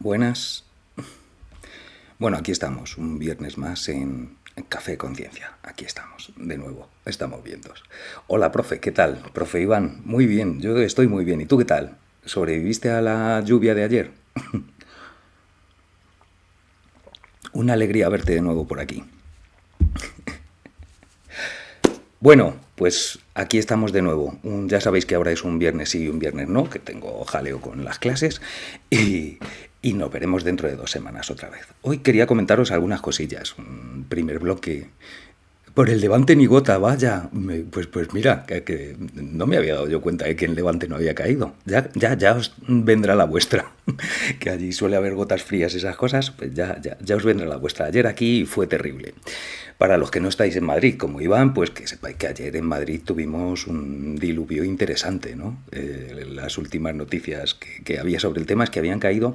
Buenas. Bueno, aquí estamos, un viernes más en Café Conciencia. Aquí estamos, de nuevo, estamos vientos. Hola, profe, ¿qué tal? Profe Iván, muy bien, yo estoy muy bien. ¿Y tú qué tal? ¿Sobreviviste a la lluvia de ayer? Una alegría verte de nuevo por aquí. Bueno, pues aquí estamos de nuevo. Ya sabéis que ahora es un viernes sí y un viernes no, que tengo jaleo con las clases y, y nos veremos dentro de 2 semanas otra vez. Hoy quería comentaros algunas cosillas. Un primer bloque. Por el Levante ni gota, vaya. Pues mira, que no me había dado yo cuenta de que el Levante no había caído. Ya os vendrá la vuestra. Que allí suele haber gotas frías, esas cosas, pues ya os vendrá la vuestra. Ayer aquí fue terrible. Para los que no estáis en Madrid, como Iván, pues que sepáis que ayer en Madrid tuvimos un diluvio interesante, ¿no? Las últimas noticias que había sobre el tema es que habían caído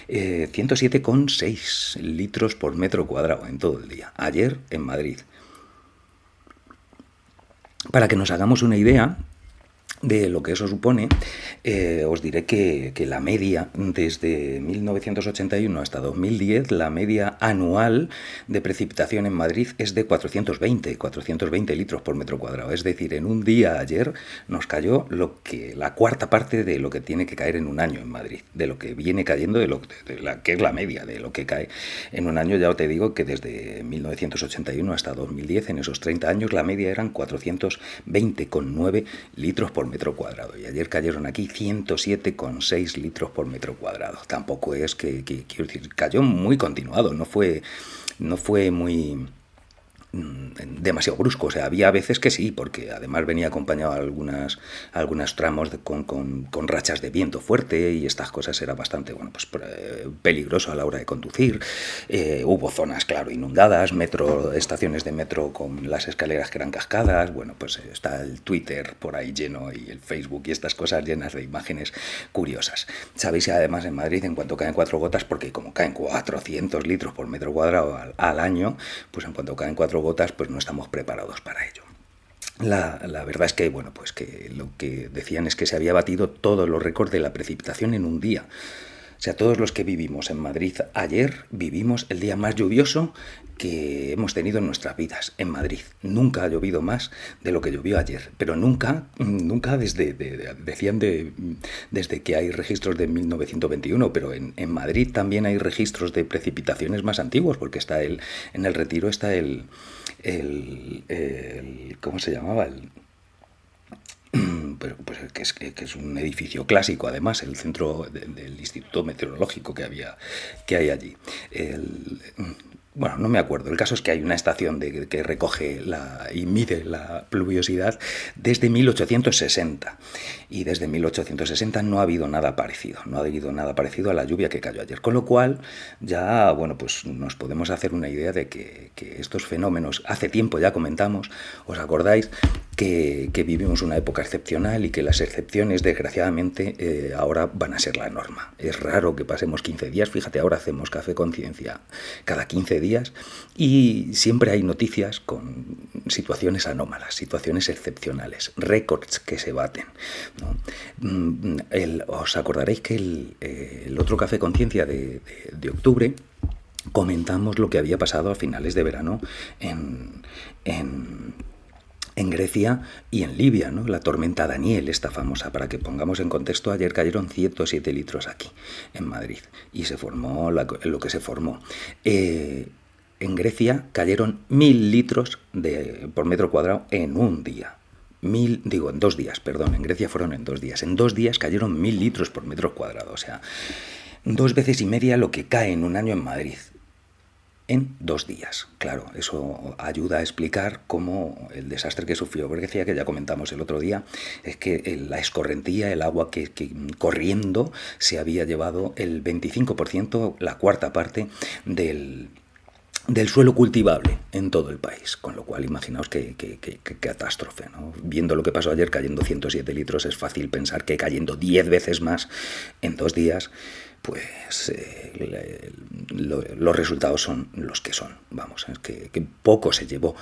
107,6 litros por metro cuadrado en todo el día. Ayer en Madrid. Para que nos hagamos una idea de lo que eso supone, os diré que la media desde 1981 hasta 2010, la media anual de precipitación en Madrid es de 420 litros por metro cuadrado. Es decir, en un día ayer nos cayó la cuarta parte de lo que tiene que caer en un año en Madrid, de lo que viene cayendo, que es la media de lo que cae en un año. Ya te digo que desde 1981 hasta 2010, en esos 30 años, la media eran 420,9 litros por metro cuadrado. Y ayer cayeron aquí 107,6 litros por metro cuadrado. Tampoco es quiero decir, cayó muy continuado, no fue muy demasiado brusco. O sea, había veces que sí, porque además venía acompañado de algunos tramos con rachas de viento fuerte, y estas cosas era bastante, bueno, pues peligroso a la hora de conducir. Hubo zonas, claro, inundadas, estaciones de metro con las escaleras que eran cascadas. Bueno, pues está el Twitter por ahí lleno, y el Facebook y estas cosas llenas de imágenes curiosas. Sabéis que además en Madrid, en cuanto caen 4 gotas, porque como caen 400 litros por metro cuadrado al año, pues en cuanto caen 4 gotas, pues no estamos preparados para ello. La verdad es que, bueno, pues que lo que decían es que se había batido todos los récords de la precipitación en un día. O sea, todos los que vivimos en Madrid ayer vivimos el día más lluvioso que hemos tenido en nuestras vidas en Madrid. Nunca ha llovido más de lo que llovió ayer, pero nunca decían desde que hay registros de 1921, pero en Madrid también hay registros de precipitaciones más antiguos, porque en el Retiro está ¿cómo se llamaba? Pero pues que es un edificio clásico, además, el centro del Instituto Meteorológico que hay allí. Bueno, no me acuerdo. El caso es que hay una estación que recoge y mide la pluviosidad desde 1860. Y desde 1860 no ha habido nada parecido. No ha habido nada parecido a la lluvia que cayó ayer. Con lo cual, ya, bueno, pues nos podemos hacer una idea de que estos fenómenos, hace tiempo ya comentamos, ¿os acordáis? Que vivimos una época excepcional, y que las excepciones, desgraciadamente, ahora van a ser la norma. Es raro que pasemos 15 días, fíjate, ahora hacemos Café Conciencia cada 15 días, y siempre hay noticias con situaciones anómalas, situaciones excepcionales, récords que se baten, ¿no? Os acordaréis que el otro Café Conciencia de octubre comentamos lo que había pasado a finales de verano en Grecia y en Libia, ¿no? La tormenta Daniel, esta famosa. Para que pongamos en contexto, ayer cayeron 107 litros aquí, en Madrid, y se formó lo que se formó. En Grecia cayeron 1.000 litros por metro cuadrado en un día. En 2 días, perdón, en Grecia fueron en 2 días. En 2 días cayeron 1.000 litros por metro cuadrado, o sea, 2 veces y media lo que cae en un año en Madrid. En 2 días. Claro, eso ayuda a explicar cómo el desastre que sufrió Grecia, que ya comentamos el otro día, es que la escorrentía, el agua que corriendo, se había llevado el 25%, la cuarta parte del suelo cultivable en todo el país, con lo cual imaginaos qué catástrofe, ¿no? Viendo lo que pasó ayer cayendo 107 litros, es fácil pensar que cayendo 10 veces más en 2 días, pues los resultados son los que son. Vamos, es que poco se llevó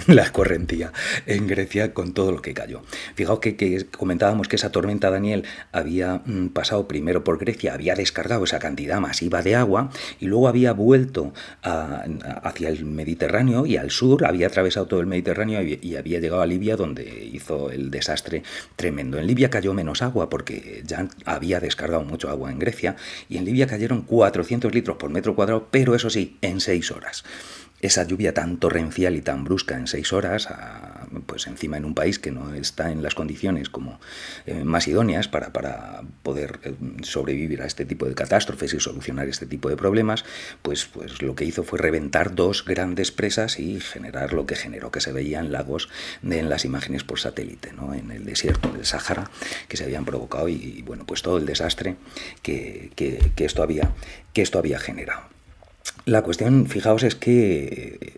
la escorrentía en Grecia con todo lo que cayó. Fijaos que comentábamos que esa tormenta Daniel había pasado primero por Grecia, había descargado esa cantidad masiva de agua y luego había vuelto hacia el Mediterráneo y al sur, había atravesado todo el Mediterráneo y había llegado a Libia, donde hizo el desastre tremendo. En Libia cayó menos agua porque ya había descargado mucho agua en Grecia, y en Libia cayeron 400 litros por metro cuadrado, pero eso sí, en 6 horas. Esa lluvia tan torrencial y tan brusca en 6 horas, pues encima en un país que no está en las condiciones como más idóneas para poder sobrevivir a este tipo de catástrofes y solucionar este tipo de problemas, pues lo que hizo fue reventar 2 grandes presas y generar lo que generó, que se veían lagos en las imágenes por satélite, ¿no? En el desierto del Sáhara, que se habían provocado y bueno, pues todo el desastre que esto había generado. La cuestión, fijaos, es que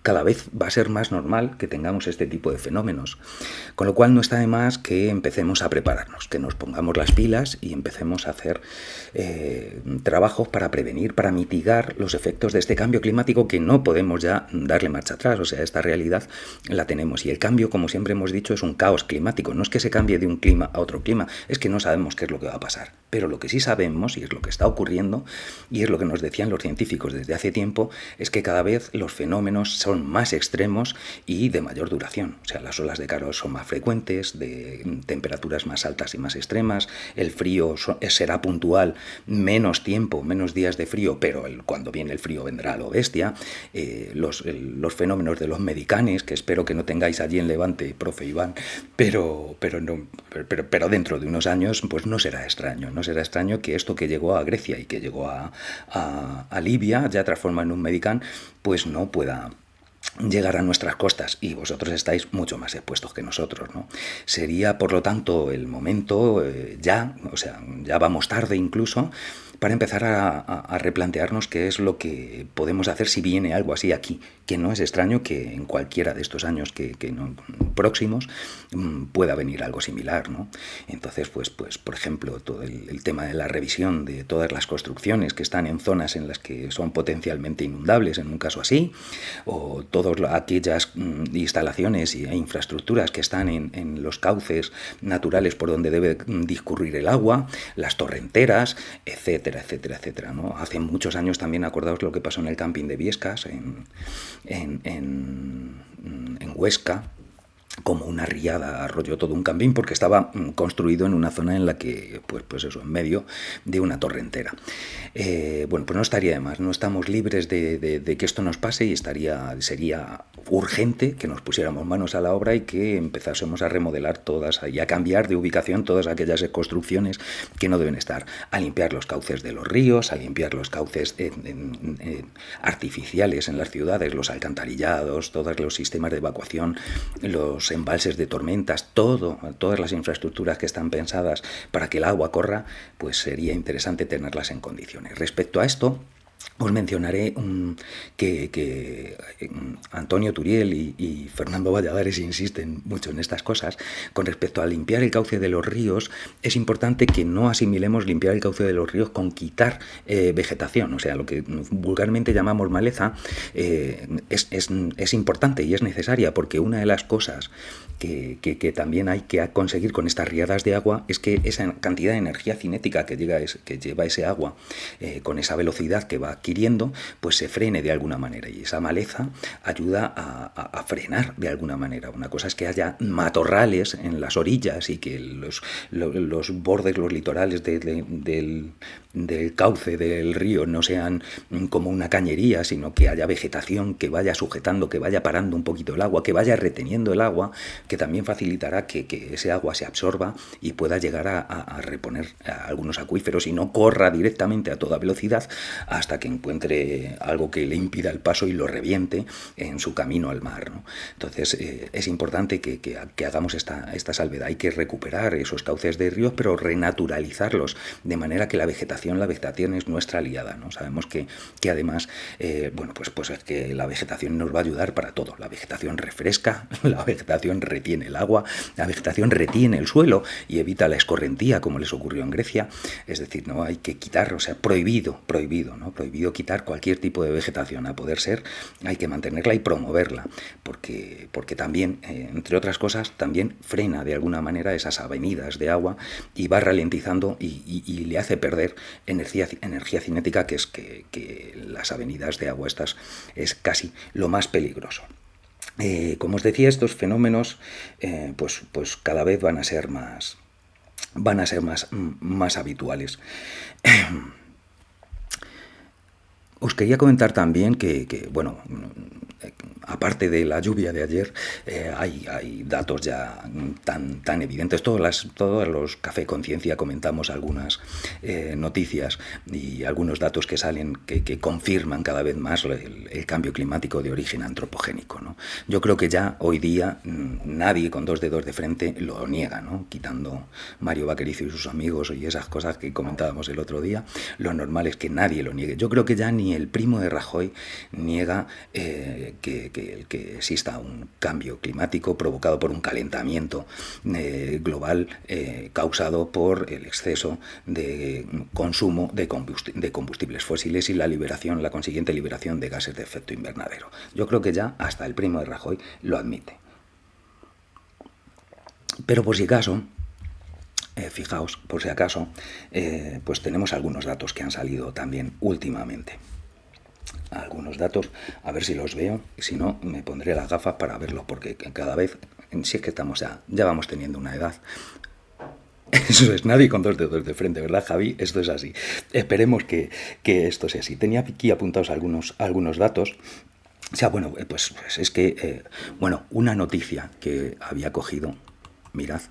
cada vez va a ser más normal que tengamos este tipo de fenómenos, con lo cual no está de más que empecemos a prepararnos, que nos pongamos las pilas y empecemos a hacer trabajos para prevenir, para mitigar los efectos de este cambio climático, que no podemos ya darle marcha atrás. O sea, esta realidad la tenemos, y el cambio, como siempre hemos dicho, es un caos climático. No es que se cambie de un clima a otro clima, es que no sabemos qué es lo que va a pasar, pero lo que sí sabemos, y es lo que está ocurriendo, y es lo que nos decían los científicos desde hace tiempo, es que cada vez los fenómenos son más extremos y de mayor duración. O sea, las olas de calor son más frecuentes, de temperaturas más altas y más extremas, el frío será puntual, menos tiempo, menos días de frío, pero cuando viene el frío vendrá a lo bestia. Los fenómenos de los medicanes, que espero que no tengáis allí en Levante, profe Iván, pero dentro de unos años pues no será extraño que esto que llegó a Grecia y que llegó a Libia, ya transformado en un medicán, pues no pueda llegar a nuestras costas, y vosotros estáis mucho más expuestos que nosotros, ¿no? Sería, por lo tanto, el momento ya vamos tarde incluso, para empezar a replantearnos qué es lo que podemos hacer si viene algo así aquí, que no es extraño que en cualquiera de estos años que no, próximos pueda venir algo similar, ¿no? Entonces, pues por ejemplo, todo el tema de la revisión de todas las construcciones que están en zonas en las que son potencialmente inundables, en un caso así, o todas aquellas instalaciones e infraestructuras que están en los cauces naturales por donde debe discurrir el agua, las torrenteras, etcétera, ¿no? Hace muchos años también, acordaos lo que pasó en el camping de Viescas, en Huesca, como una riada arrolló todo un camping porque estaba construido en una zona en la que, pues eso, en medio de una torrentera. Bueno, pues no estaría de más, no estamos libres de que esto nos pase, y sería urgente que nos pusiéramos manos a la obra y que empezásemos a remodelar todas y a cambiar de ubicación todas aquellas construcciones que no deben estar, a limpiar los cauces de los ríos, a limpiar los cauces artificiales en las ciudades, los alcantarillados, todos los sistemas de evacuación, los embalses de tormentas, todas las infraestructuras que están pensadas para que el agua corra, pues sería interesante tenerlas en condiciones. Respecto a esto, os mencionaré que Antonio Turiel y Fernando Valladares insisten mucho en estas cosas. Con respecto a limpiar el cauce de los ríos, es importante que no asimilemos limpiar el cauce de los ríos con quitar vegetación. O sea, lo que vulgarmente llamamos maleza es importante y es necesaria, porque una de las cosas que también hay que conseguir con estas riadas de agua es que esa cantidad de energía cinética que lleva ese agua con esa velocidad que va adquiriendo, pues se frene de alguna manera, y esa maleza ayuda a frenar de alguna manera. Una cosa es que haya matorrales en las orillas y que los bordes, los litorales del cauce del río no sean como una cañería, sino que haya vegetación que vaya sujetando, que vaya parando un poquito el agua, que vaya reteniendo el agua, que también facilitará que ese agua se absorba y pueda llegar a reponer a algunos acuíferos y no corra directamente a toda velocidad hasta que encuentre algo que le impida el paso y lo reviente en su camino al mar, ¿no? Entonces es importante que hagamos esta salvedad. Hay que recuperar esos cauces de ríos, pero renaturalizarlos, de manera que la vegetación es nuestra aliada, ¿no? Sabemos que además, pues es que la vegetación nos va a ayudar para todo. La vegetación refresca, la vegetación retiene el agua, la vegetación retiene el suelo y evita la escorrentía, como les ocurrió en Grecia. Es decir, no hay que quitar, o sea, prohibido, ¿no? Prohibido quitar cualquier tipo de vegetación. A poder ser, hay que mantenerla y promoverla, porque también, entre otras cosas, también frena de alguna manera esas avenidas de agua y va ralentizando y le hace perder energía cinética, que es que las avenidas de agua estas es casi lo más peligroso. Como os decía, estos fenómenos pues cada vez van a ser más habituales. Os quería comentar también que aparte de la lluvia de ayer, hay datos ya tan evidentes. Todos los Café Conciencia comentamos algunas noticias y algunos datos que salen que confirman cada vez más el cambio climático de origen antropogénico, ¿no? Yo creo que ya hoy día nadie con dos dedos de frente lo niega, ¿no? Quitando Mario Vaquerizo y sus amigos y esas cosas que comentábamos el otro día, lo normal es que nadie lo niegue. Yo creo que ya ni el primo de Rajoy niega que exista un cambio climático provocado por un calentamiento global causado por el exceso de consumo de combustibles fósiles y la consiguiente liberación de gases de efecto invernadero. Yo creo que ya hasta el primo de Rajoy lo admite. Pero por si acaso, fijaos, por si acaso, pues tenemos algunos datos que han salido también últimamente. Algunos datos, a ver si los veo, y si no, me pondré las gafas para verlos, porque cada vez, si es que estamos ya vamos teniendo una edad. Eso es, nadie con dos dedos de frente, ¿verdad, Javi? Esto es así. Esperemos que esto sea así. Tenía aquí apuntados algunos datos. O sea, pues es que, una noticia que había cogido, mirad.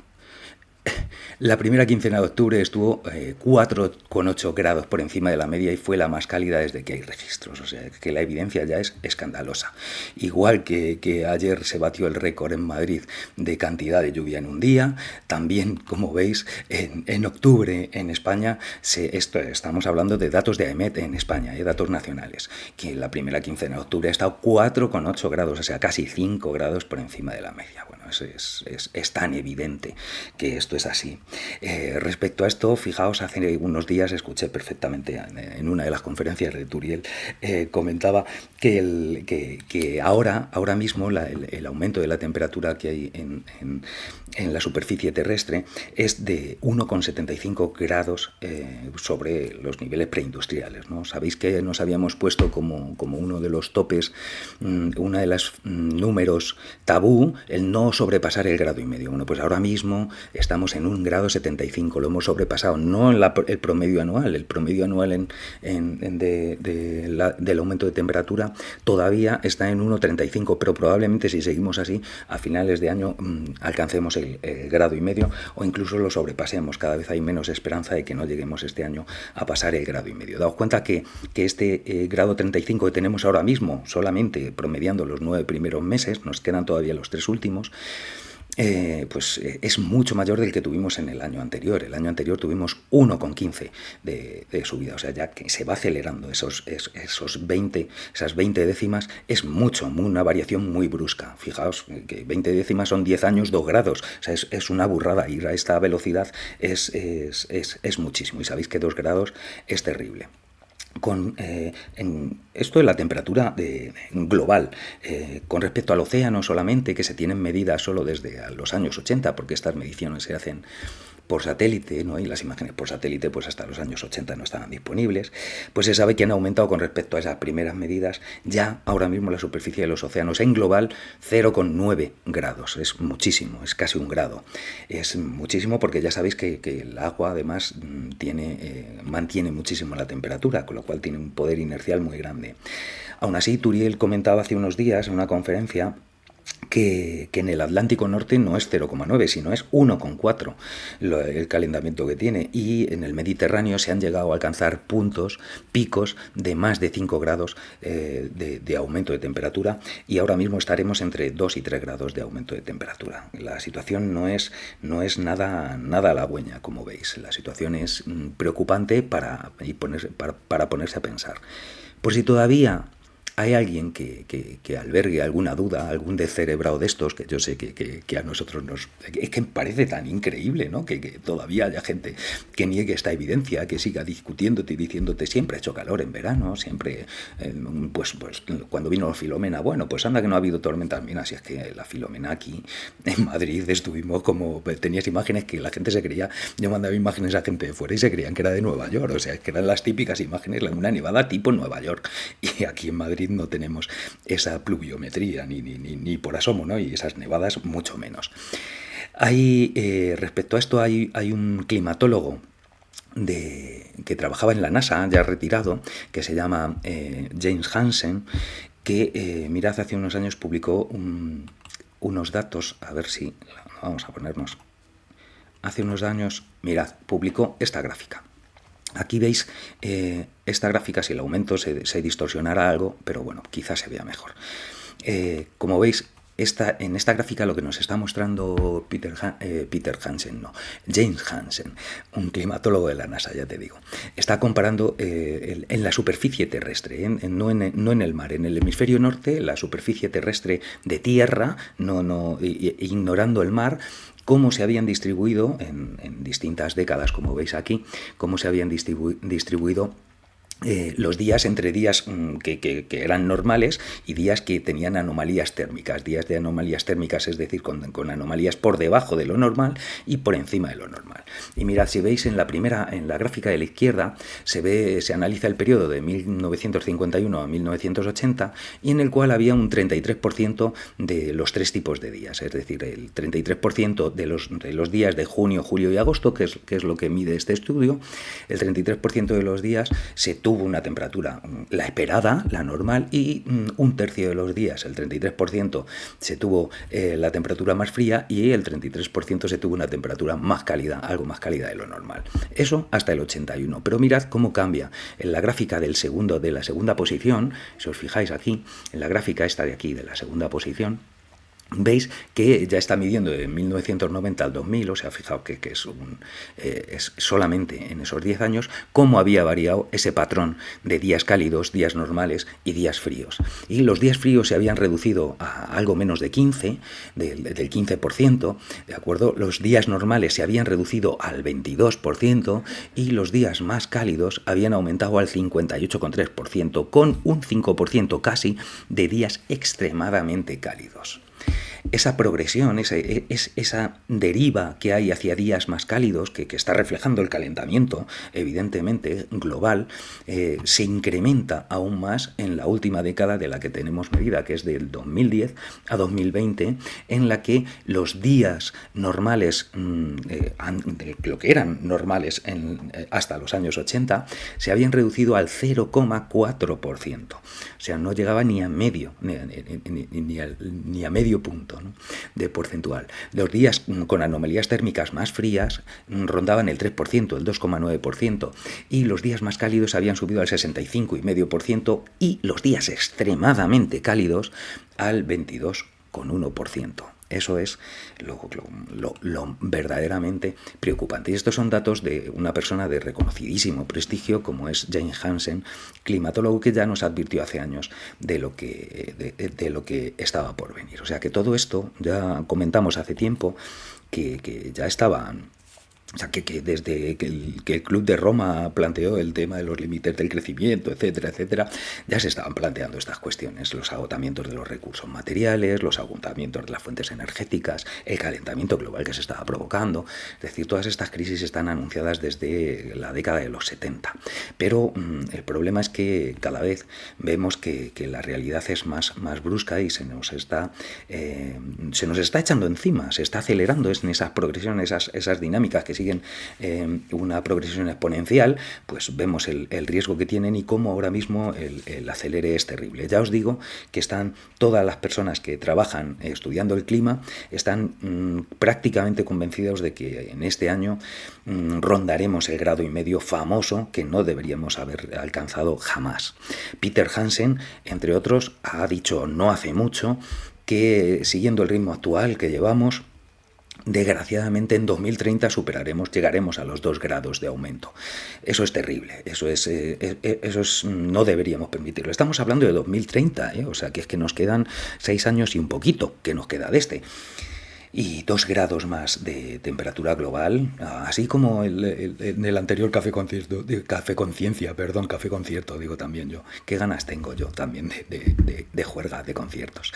La primera quincena de octubre estuvo 4,8 grados por encima de la media y fue la más cálida desde que hay registros. O sea, que la evidencia ya es escandalosa. Igual que ayer se batió el récord en Madrid de cantidad de lluvia en un día, también, como veis, en octubre en España, estamos hablando de datos de AEMET en España, datos nacionales, que en la primera quincena de octubre ha estado 4,8 grados, o sea, casi 5 grados por encima de la media. Bueno, es tan evidente que esto es así. Respecto a esto, fijaos, hace unos días escuché perfectamente en una de las conferencias de Turiel, comentaba que ahora mismo el aumento de la temperatura que hay en la superficie terrestre es de 1,75 grados sobre los niveles preindustriales, ¿no? Sabéis que nos habíamos puesto como uno de los topes, una de los números tabú, el no sobrepasar el 1,5 grados. Bueno, pues ahora mismo estamos en 1,75 grados, lo hemos sobrepasado, no en el promedio anual. El promedio anual del aumento de temperatura todavía está en 1,35, pero probablemente si seguimos así, a finales de año alcancemos el 1,5 grados o incluso lo sobrepasemos. Cada vez hay menos esperanza de que no lleguemos este año a pasar el 1,5 grados. Daos cuenta que este 1,35 grados que tenemos ahora mismo, solamente promediando los 9 primeros meses, nos quedan todavía los 3 últimos, pues es mucho mayor del que tuvimos en el año anterior. El año anterior tuvimos 1,15 de subida, o sea, ya que se va acelerando esas 20 décimas, es una variación muy brusca. Fijaos que 20 décimas son 10 años, 2 grados, o sea, es una burrada. Ir a esta velocidad es muchísimo, y sabéis que 2 grados es terrible. En esto de la temperatura global, con respecto al océano solamente, que se tienen medidas solo desde los años 80, porque estas mediciones se hacen por satélite, ¿no? Y las imágenes por satélite pues hasta los años 80 no estaban disponibles, pues se sabe que han aumentado con respecto a esas primeras medidas. Ya ahora mismo la superficie de los océanos en global 0,9 grados, es muchísimo, es casi 1 grado, es muchísimo, porque ya sabéis que el agua además mantiene muchísimo la temperatura, con lo cual tiene un poder inercial muy grande. Aún así, Turiel comentaba hace unos días en una conferencia que en el Atlántico Norte no es 0,9, sino es 1,4 el calentamiento que tiene, y en el Mediterráneo se han llegado a alcanzar picos de más de 5 grados de aumento de temperatura, y ahora mismo estaremos entre 2 y 3 grados de aumento de temperatura. La situación no es nada halagüeña, como veis. La situación es preocupante para ponerse a pensar. Por si todavía hay alguien que albergue alguna duda, algún descerebrado de estos, que yo sé que a nosotros nos... Es que me parece tan increíble, ¿no? Que todavía haya gente que niegue esta evidencia, que siga discutiéndote y diciéndote siempre ha hecho calor en verano, siempre... Pues cuando vino la Filomena, bueno, pues anda que no ha habido tormentas. Mira, si es que la Filomena aquí en Madrid estuvimos como... Tenías imágenes que la gente se creía... Yo mandaba imágenes a gente de fuera y se creían que era de Nueva York, o sea, que eran las típicas imágenes, una nevada tipo Nueva York. Y aquí en Madrid no tenemos esa pluviometría ni por asomo, ¿no? Y esas nevadas mucho menos. Respecto a esto hay un climatólogo que trabajaba en la NASA, ya retirado, que se llama James Hansen, que mirad, hace unos años publicó unos datos, a ver si vamos a ponernos. Hace unos años, mirad, publicó esta gráfica. Aquí veis esta gráfica, si el aumento se distorsionara algo, pero bueno, quizás se vea mejor. Como veis, en esta gráfica lo que nos está mostrando James Hansen, un climatólogo de la NASA, ya te digo, está comparando en la superficie terrestre, no en el mar, en el hemisferio norte, la superficie terrestre de tierra, ignorando el mar, cómo se habían distribuido en distintas décadas, como veis aquí, cómo se habían distribuido los días entre días que eran normales y días que tenían anomalías térmicas, días de anomalías térmicas, es decir, con anomalías por debajo de lo normal y por encima de lo normal. Y mirad, si veis en la gráfica de la izquierda, se analiza el periodo de 1951 a 1980, y en el cual había un 33% de los tres tipos de días, es decir, el 33% de los días de junio, julio y agosto, que es lo que mide este estudio. El 33% de los días se tuvo una temperatura, la esperada, la normal, y un tercio de los días, el 33%, se tuvo la temperatura más fría, y el 33% se tuvo una temperatura más cálida, algo más cálida de lo normal. Eso hasta el 81. Pero mirad cómo cambia en la gráfica de la segunda posición. Si os fijáis aquí, en la gráfica esta de aquí, de la segunda posición, veis que ya está midiendo de 1990 al 2000, o sea, fijaos que es solamente en esos 10 años, cómo había variado ese patrón de días cálidos, días normales y días fríos. Y los días fríos se habían reducido a algo menos de 15, del 15%, ¿de acuerdo? Los días normales se habían reducido al 22%, y los días más cálidos habían aumentado al 58,3%, con un 5% casi de días extremadamente cálidos. Esa progresión, esa deriva que hay hacia días más cálidos, que está reflejando el calentamiento, evidentemente, global, se incrementa aún más en la última década de la que tenemos medida, que es del 2010 a 2020, en la que los días normales, lo que eran normales hasta los años 80, se habían reducido al 0,4%. O sea, no llegaba ni a medio, ni a medio punto, ¿no?, de porcentual. Los días con anomalías térmicas más frías rondaban el 3%, el 2,9%, y los días más cálidos habían subido al 65,5%, y los días extremadamente cálidos al 22,1%. Eso es lo verdaderamente preocupante. Y estos son datos de una persona de reconocidísimo prestigio como es James Hansen, climatólogo, que ya nos advirtió hace años de lo que estaba por venir. O sea que todo esto ya comentamos hace tiempo que ya estaba... O sea, que desde que el Club de Roma planteó el tema de los límites del crecimiento, etcétera, etcétera, ya se estaban planteando estas cuestiones, los agotamientos de los recursos materiales, los agotamientos de las fuentes energéticas, el calentamiento global que se estaba provocando. Es decir, todas estas crisis están anunciadas desde la década de los 70. Pero el problema es que cada vez vemos que la realidad es más brusca y se nos está echando encima, se está acelerando en esas progresiones, esas dinámicas que siguen una progresión exponencial, pues vemos el riesgo que tienen y cómo ahora mismo el acelere es terrible. Ya os digo que están todas las personas que trabajan estudiando el clima, están prácticamente convencidos de que en este año rondaremos el 1,5 grados famoso que no deberíamos haber alcanzado jamás. Peter Hansen, entre otros, ha dicho no hace mucho que siguiendo el ritmo actual que llevamos, desgraciadamente en 2030 llegaremos a los 2 grados de aumento. Eso es terrible, no deberíamos permitirlo. Estamos hablando de 2030, o sea que es que nos quedan 6 años y un poquito que nos queda de este. Y 2 grados más de temperatura global, así como en el anterior Café Concierto, digo también yo. Qué ganas tengo yo también de juerga, de conciertos.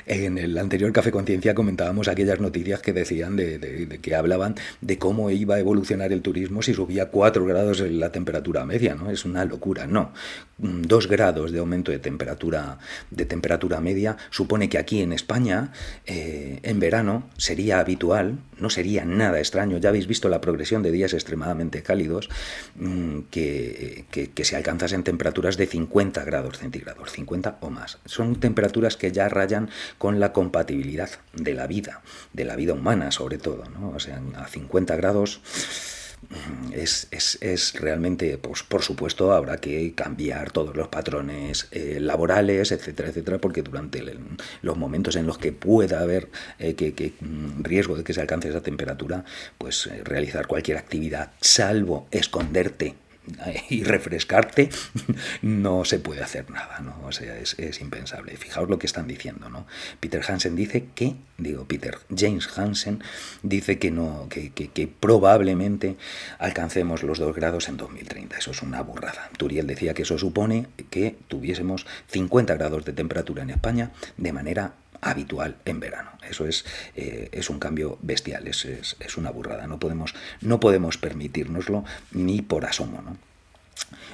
En el anterior Café Conciencia comentábamos aquellas noticias que decían, que hablaban de cómo iba a evolucionar el turismo si subía 4 grados en la temperatura media, ¿no? Es una locura, no. 2 grados de aumento de temperatura media supone que aquí en España en verano sería habitual, no sería nada extraño. Ya habéis visto la progresión de días extremadamente cálidos, que se alcanzasen temperaturas de 50 grados centígrados, 50 o más. Son temperaturas que ya rayan con la compatibilidad de la vida humana sobre todo, ¿no? O sea, a 50 grados... Es realmente, pues por supuesto, habrá que cambiar todos los patrones laborales, etcétera, etcétera, porque durante los momentos en los que pueda haber riesgo de que se alcance esa temperatura, pues realizar cualquier actividad, salvo esconderte y refrescarte, no se puede hacer nada, ¿no? O sea, es impensable. Fijaos lo que están diciendo, ¿no? James Hansen dice que no, que probablemente alcancemos los 2 grados en 2030. Eso es una burrada. Turiel decía que eso supone que tuviésemos 50 grados de temperatura en España de manera habitual en verano. Eso es un cambio bestial, es una burrada. No podemos permitírnoslo ni por asomo, ¿no?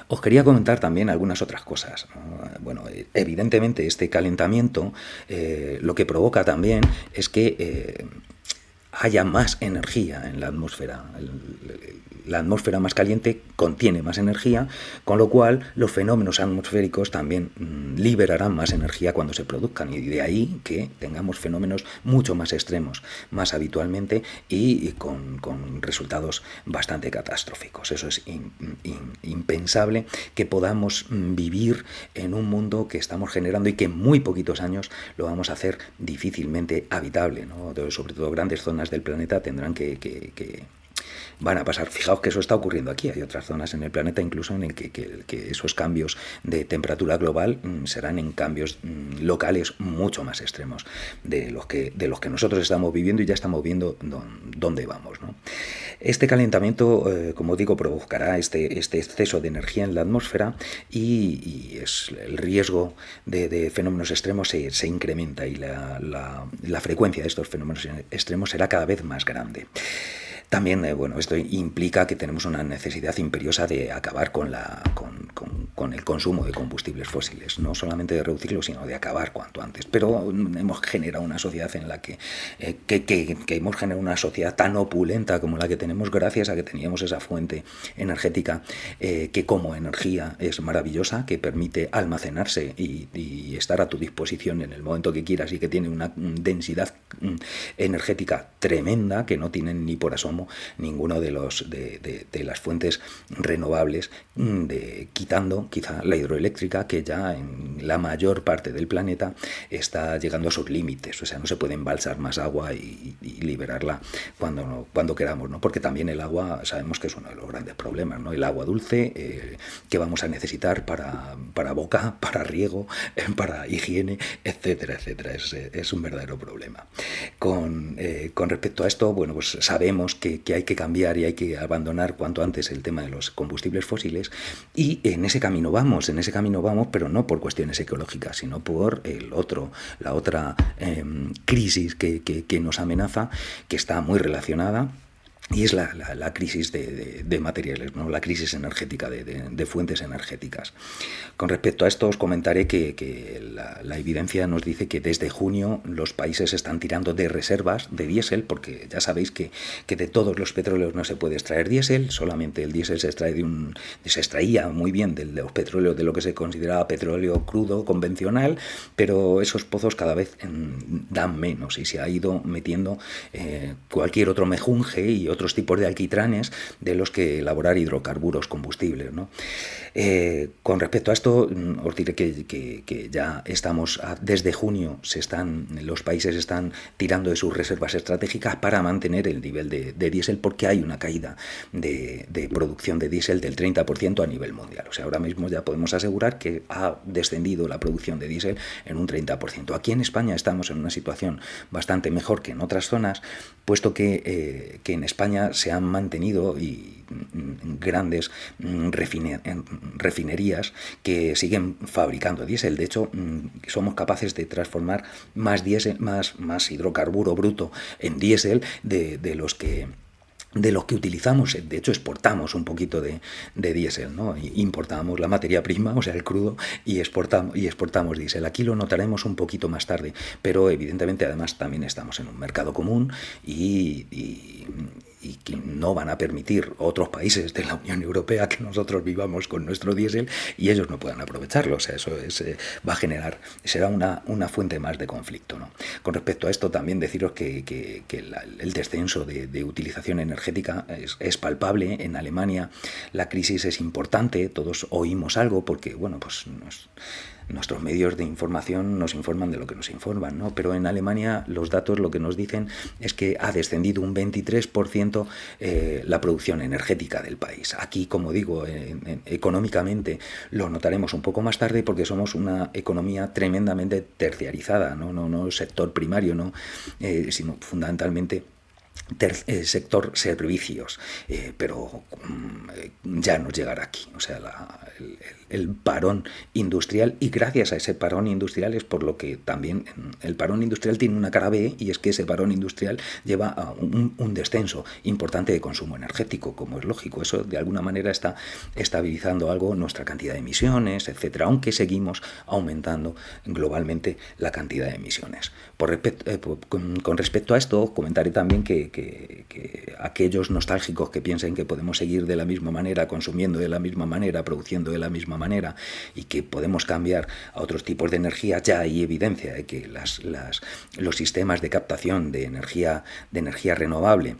Os quería comentar también algunas otras cosas, ¿no? Bueno, evidentemente este calentamiento lo que provoca también es que haya más energía en la atmósfera. La atmósfera más caliente contiene más energía, con lo cual los fenómenos atmosféricos también liberarán más energía cuando se produzcan, y de ahí que tengamos fenómenos mucho más extremos, más habitualmente, y con resultados bastante catastróficos. Eso es impensable que podamos vivir en un mundo que estamos generando y que en muy poquitos años lo vamos a hacer difícilmente habitable, ¿no? Sobre todo grandes zonas del planeta tendrán que van a pasar. Fijaos que eso está ocurriendo aquí. Hay otras zonas en el planeta incluso en el que esos cambios de temperatura global serán en cambios locales mucho más extremos de los que nosotros estamos viviendo y ya estamos viendo dónde vamos, ¿no? Este calentamiento, como digo, provocará este exceso de energía en la atmósfera y el riesgo de fenómenos extremos se incrementa, y la frecuencia de estos fenómenos extremos será cada vez más grande. También, esto implica que tenemos una necesidad imperiosa de acabar con el consumo de combustibles fósiles, no solamente de reducirlo, sino de acabar cuanto antes. Pero hemos generado una sociedad en la que hemos generado una sociedad tan opulenta como la que tenemos gracias a que teníamos esa fuente energética que como energía es maravillosa, que permite almacenarse y estar a tu disposición en el momento que quieras, y que tiene una densidad energética tremenda que no tienen ni por asomo ninguno de las fuentes renovables, quitando quizá la hidroeléctrica, que ya en la mayor parte del planeta está llegando a sus límites. O sea, no se puede embalsar más agua y liberarla cuando queramos, ¿no? Porque también el agua sabemos que es uno de los grandes problemas, ¿no? El agua dulce que vamos a necesitar para boca, para riego, para higiene, etcétera, etcétera. Es un verdadero problema. Con respecto a esto, pues sabemos que hay que cambiar y hay que abandonar cuanto antes el tema de los combustibles fósiles, y en ese camino vamos, pero no por cuestiones ecológicas, sino por la otra crisis que nos amenaza, que está muy relacionada Y es la crisis de materiales, ¿no? La crisis energética de fuentes energéticas. Con respecto a esto os comentaré que la evidencia nos dice que desde junio los países están tirando de reservas de diésel, porque ya sabéis que de todos los petróleos no se puede extraer diésel, solamente el diésel se extraía muy bien de los petróleos, de lo que se consideraba petróleo crudo convencional, pero esos pozos cada vez dan menos y se ha ido metiendo cualquier otro mejunje y otros tipos de alquitranes de los que elaborar hidrocarburos combustibles, ¿no? Con respecto a esto, os diré que ya estamos, desde junio los países están tirando de sus reservas estratégicas para mantener el nivel de diésel, porque hay una caída de producción de diésel del 30% a nivel mundial. O sea, ahora mismo ya podemos asegurar que ha descendido la producción de diésel en un 30%. Aquí en España estamos en una situación bastante mejor que en otras zonas, puesto que en España se han mantenido grandes refinerías que siguen fabricando diésel. De hecho, somos capaces de transformar más diésel, más hidrocarburo bruto en diésel de los que utilizamos. De hecho, exportamos un poquito de diésel, ¿no? Importamos la materia prima, o sea, el crudo, y exportamos diésel. Aquí lo notaremos un poquito más tarde, pero evidentemente además también estamos en un mercado común y que no van a permitir otros países de la Unión Europea que nosotros vivamos con nuestro diésel y ellos no puedan aprovecharlo. O sea, eso va a generar, será una fuente más de conflicto, ¿no? Con respecto a esto, también deciros que el descenso de utilización energética es palpable. En Alemania la crisis es importante, todos oímos algo porque, bueno, pues nuestros medios de información nos informan de lo que nos informan, ¿no? Pero en Alemania los datos lo que nos dicen es que ha descendido un 23% la producción energética del país. Aquí, como digo, económicamente lo notaremos un poco más tarde porque somos una economía tremendamente terciarizada, no sector primario, no, sino fundamentalmente sector servicios, pero ya nos llegará aquí. O sea, el parón industrial, y gracias a ese parón industrial es por lo que también el parón industrial tiene una cara B, y es que ese parón industrial lleva a un descenso importante de consumo energético, como es lógico. Eso de alguna manera está estabilizando algo nuestra cantidad de emisiones, etcétera, aunque seguimos aumentando globalmente la cantidad de emisiones. Con respecto a esto, comentaré también que aquellos nostálgicos que piensen que podemos seguir de la misma manera, consumiendo de la misma manera, produciendo de la misma manera, y que podemos cambiar a otros tipos de energía, ya hay evidencia de que los sistemas de captación de energía renovable,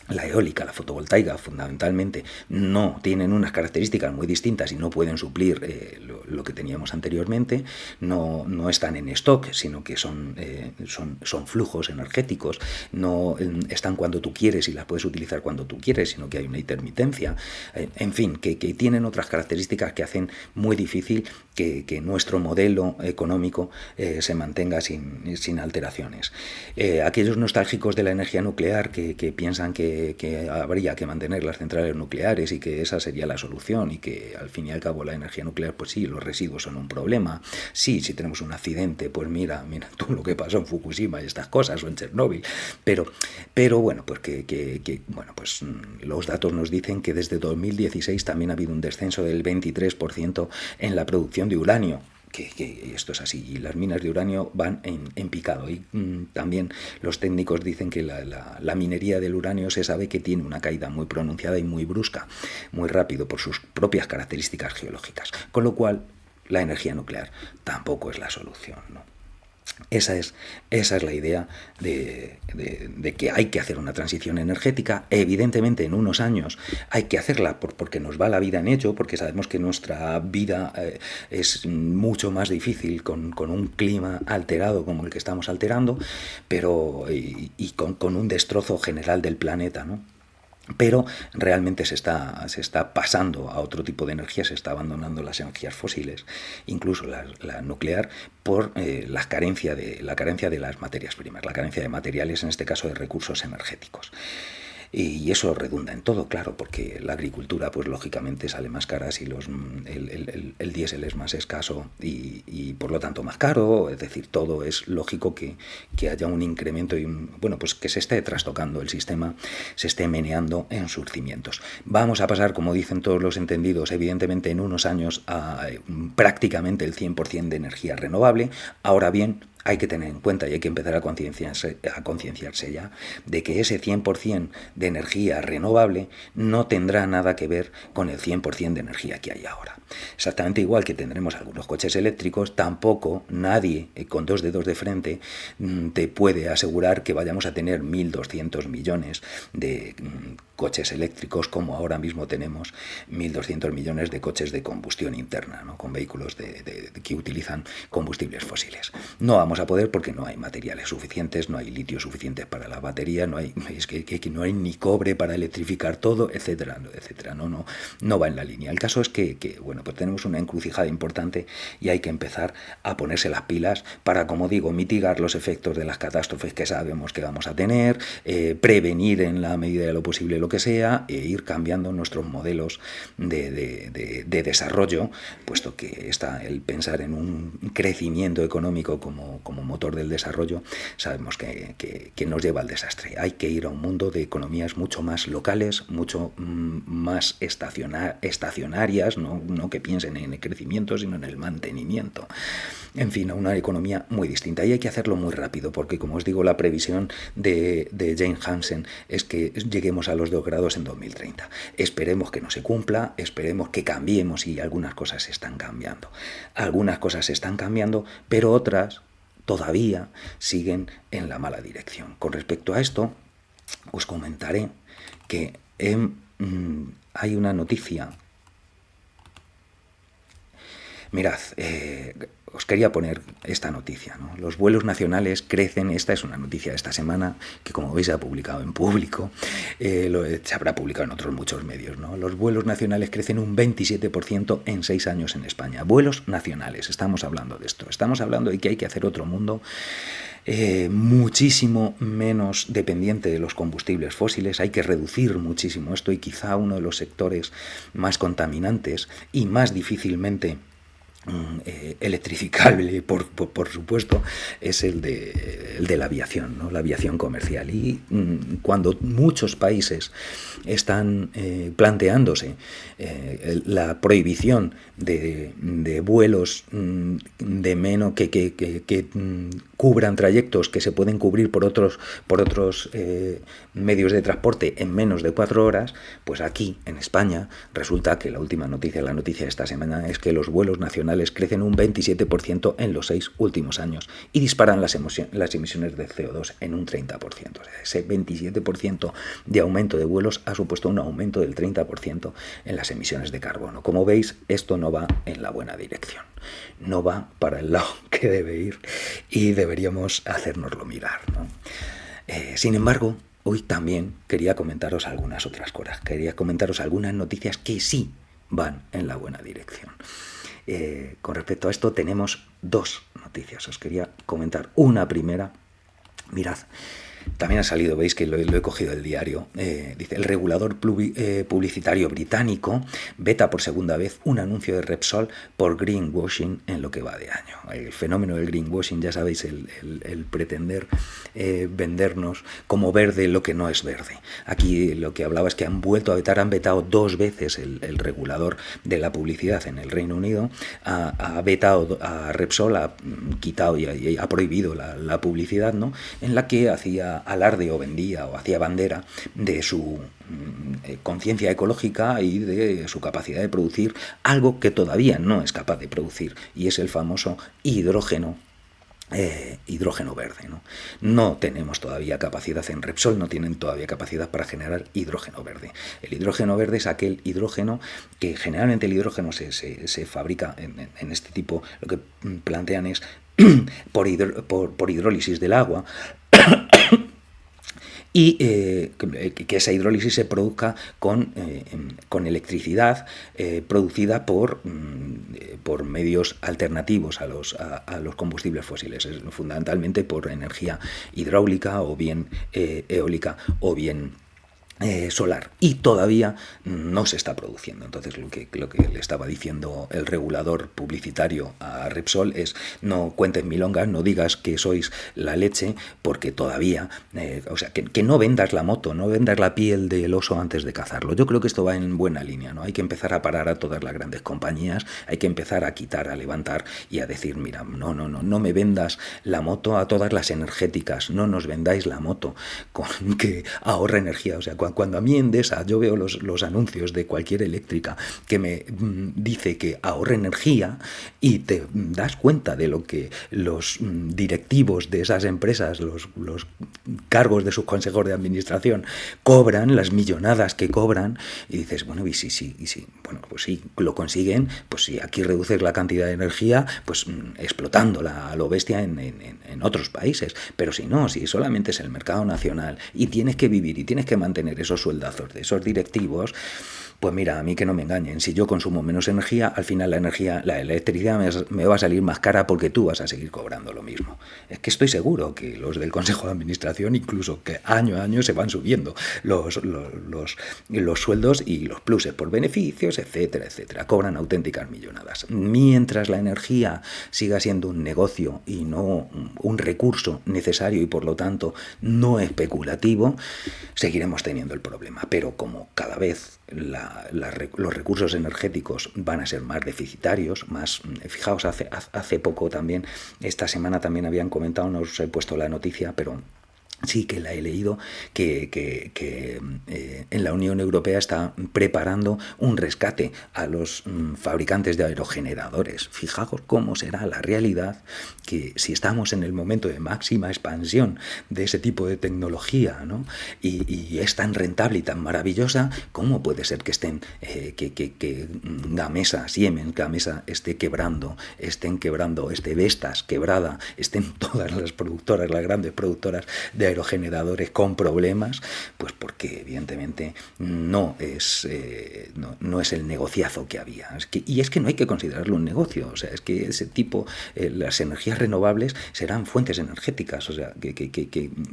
la eólica, la fotovoltaica, fundamentalmente, no tienen unas características muy distintas y no pueden suplir lo que teníamos anteriormente. No están en stock, sino que son flujos energéticos. No están cuando tú quieres y las puedes utilizar cuando tú quieres, sino que hay una intermitencia. En fin, que tienen otras características que hacen muy difícil que nuestro modelo económico se mantenga sin alteraciones. Aquellos nostálgicos de la energía nuclear que piensan que habría que mantener las centrales nucleares y que esa sería la solución, y que al fin y al cabo la energía nuclear, pues sí, los residuos son un problema. Sí, si tenemos un accidente, pues mira todo lo que pasó en Fukushima y estas cosas, o en Chernóbil. Pero bueno, pues pues los datos nos dicen que desde 2016 también ha habido un descenso del 23% en la producción de uranio. Que esto es así, y las minas de uranio van en picado, y también los técnicos dicen que la minería del uranio se sabe que tiene una caída muy pronunciada y muy brusca, muy rápido, por sus propias características geológicas, con lo cual la energía nuclear tampoco es la solución, ¿no? Esa es la idea de que hay que hacer una transición energética. Evidentemente, en unos años hay que hacerla porque nos va la vida en ello, porque sabemos que nuestra vida es mucho más difícil con un clima alterado como el que estamos alterando, pero con un destrozo general del planeta, ¿no? Pero realmente se está pasando a otro tipo de energía, se está abandonando las energías fósiles, incluso la nuclear, por la carencia de las materias primas, la carencia de materiales, en este caso de recursos energéticos. Y eso redunda en todo, claro, porque la agricultura, pues lógicamente sale más cara si el diésel es más escaso y por lo tanto más caro. Es decir, todo es lógico que haya un incremento y bueno, pues que se esté trastocando el sistema, se esté meneando en sus cimientos. Vamos a pasar, como dicen todos los entendidos, evidentemente en unos años a prácticamente el 100% de energía renovable. Ahora bien, hay que tener en cuenta y hay que empezar a concienciarse ya de que ese 100% de energía renovable no tendrá nada que ver con el 100% de energía que hay ahora. Exactamente igual que tendremos algunos coches eléctricos, tampoco nadie con dos dedos de frente te puede asegurar que vayamos a tener 1.200 millones de coches eléctricos como ahora mismo tenemos 1.200 millones de coches de combustión interna, ¿no? Con vehículos que utilizan combustibles fósiles. No vamos a poder porque no hay materiales suficientes, no hay litio suficiente para la batería, no hay, es que no hay ni cobre para electrificar todo, etcétera, etcétera. No va en la línea. El caso es que bueno, pues tenemos una encrucijada importante y hay que empezar a ponerse las pilas para, como digo, mitigar los efectos de las catástrofes que sabemos que vamos a tener, prevenir en la medida de lo posible lo que sea, e ir cambiando nuestros modelos de desarrollo, puesto que el pensar en un crecimiento económico como motor del desarrollo, sabemos que nos lleva al desastre. Hay que ir a un mundo de economías mucho más locales, mucho más estacionarias, no que piensen en el crecimiento, sino en el mantenimiento. En fin, a una economía muy distinta. Y hay que hacerlo muy rápido, porque, como os digo, la previsión de Jane Hansen es que lleguemos a los 2 grados en 2030. Esperemos que no se cumpla, esperemos que cambiemos, y algunas cosas se están cambiando. Algunas cosas se están cambiando, pero otras todavía siguen en la mala dirección. Con respecto a esto, os comentaré que hay una noticia. Mirad, os quería poner esta noticia, ¿no? Los vuelos nacionales crecen. Esta es una noticia de esta semana que, como veis, se ha publicado en Público, se habrá publicado en otros muchos medios, ¿no? Los vuelos nacionales crecen un 27% en 6 años en España. Vuelos nacionales, estamos hablando de esto. Estamos hablando de que hay que hacer otro mundo muchísimo menos dependiente de los combustibles fósiles. Hay que reducir muchísimo esto, y quizá uno de los sectores más contaminantes y más difícilmente electrificable, por supuesto, es el de la aviación, ¿no? La aviación comercial. Y cuando muchos países están planteándose la prohibición de vuelos de menos que cubran trayectos que se pueden cubrir por otros medios de transporte en menos de 4 horas, pues aquí en España resulta que la última noticia, la noticia de esta semana, es que los vuelos nacionales crecen un 27% en los 6 últimos años y disparan las emisiones de CO2 en un 30%. O sea, ese 27% de aumento de vuelos ha supuesto un aumento del 30% en las emisiones de carbono. Como veis, esto no va en la buena dirección. No va para el lado que debe ir, y deberíamos hacérnoslo mirar, ¿no? Sin embargo, hoy también quería comentaros algunas otras cosas. Quería comentaros algunas noticias que sí van en la buena dirección. Con respecto a esto tenemos 2 noticias. Os quería comentar una primera. Mirad, también ha salido, veis que lo he cogido del diario, dice: el regulador publicitario británico veta por segunda vez un anuncio de Repsol por greenwashing en lo que va de año. El fenómeno del greenwashing, ya sabéis, el pretender vendernos como verde lo que no es verde. Aquí lo que hablaba es que han vetado 2 veces el regulador de la publicidad en el Reino Unido, ha vetado a Repsol, ha quitado y ha prohibido la publicidad, ¿no?, en la que hacía alarde o vendía o hacía bandera de su conciencia ecológica y de su capacidad de producir algo que todavía no es capaz de producir, y es el famoso hidrógeno verde, ¿no? No tenemos todavía capacidad en Repsol, no tienen todavía capacidad para generar hidrógeno verde. El hidrógeno verde es aquel hidrógeno que generalmente el hidrógeno se fabrica en este tipo, lo que plantean es por hidrólisis del agua, y que esa hidrólisis se produzca con electricidad producida por medios alternativos a los combustibles fósiles, fundamentalmente por energía hidráulica o bien eólica o bien solar, y todavía no se está produciendo. Entonces lo que le estaba diciendo el regulador publicitario a Repsol es: no cuentes milongas, no digas que sois la leche, porque todavía, o sea, que no vendas la moto, no vendas la piel del oso antes de cazarlo. Yo creo que esto va en buena línea, ¿no? Hay que empezar a parar a todas las grandes compañías, hay que empezar a quitar, a levantar y a decir: mira, no me vendas la moto. A todas las energéticas, no nos vendáis la moto con que ahorra energía. O sea, cuando a mí Endesa, yo veo los anuncios de cualquier eléctrica que me dice que ahorra energía, y te das cuenta de lo que los directivos de esas empresas, los cargos de sus consejos de administración cobran, las millonadas que cobran, y dices, bueno, y sí, bueno, pues sí, lo consiguen, pues si aquí reduces la cantidad de energía, pues explotándola a lo bestia en otros países. Pero si no, si solamente es el mercado nacional y tienes que vivir y tienes que mantener esos sueldazos de esos directivos, pues mira, a mí que no me engañen. Si yo consumo menos energía, al final la electricidad me va a salir más cara, porque tú vas a seguir cobrando lo mismo. Es que estoy seguro que los del Consejo de Administración, incluso que año a año se van subiendo los sueldos y los pluses por beneficios, etcétera, etcétera. Cobran auténticas millonadas. Mientras la energía siga siendo un negocio y no un recurso necesario, y por lo tanto no especulativo, seguiremos teniendo el problema. Pero como cada vez los recursos energéticos van a ser más deficitarios, más, fijaos, hace poco también, esta semana también habían comentado, no os he puesto la noticia, pero sí que la he leído, que en la Unión Europea está preparando un rescate a los fabricantes de aerogeneradores. Fijaos cómo será la realidad, que si estamos en el momento de máxima expansión de ese tipo de tecnología, ¿no? y es tan rentable y tan maravillosa, ¿cómo puede ser que que Gamesa, Siemens Gamesa esté quebrando, esté Vestas quebrada, estén todas las productoras, las grandes productoras de aerogeneradores con problemas? Pues porque evidentemente no es el negociazo que había. Y es que no hay que considerarlo un negocio. O sea, es que ese tipo, las energías renovables serán fuentes energéticas, o sea,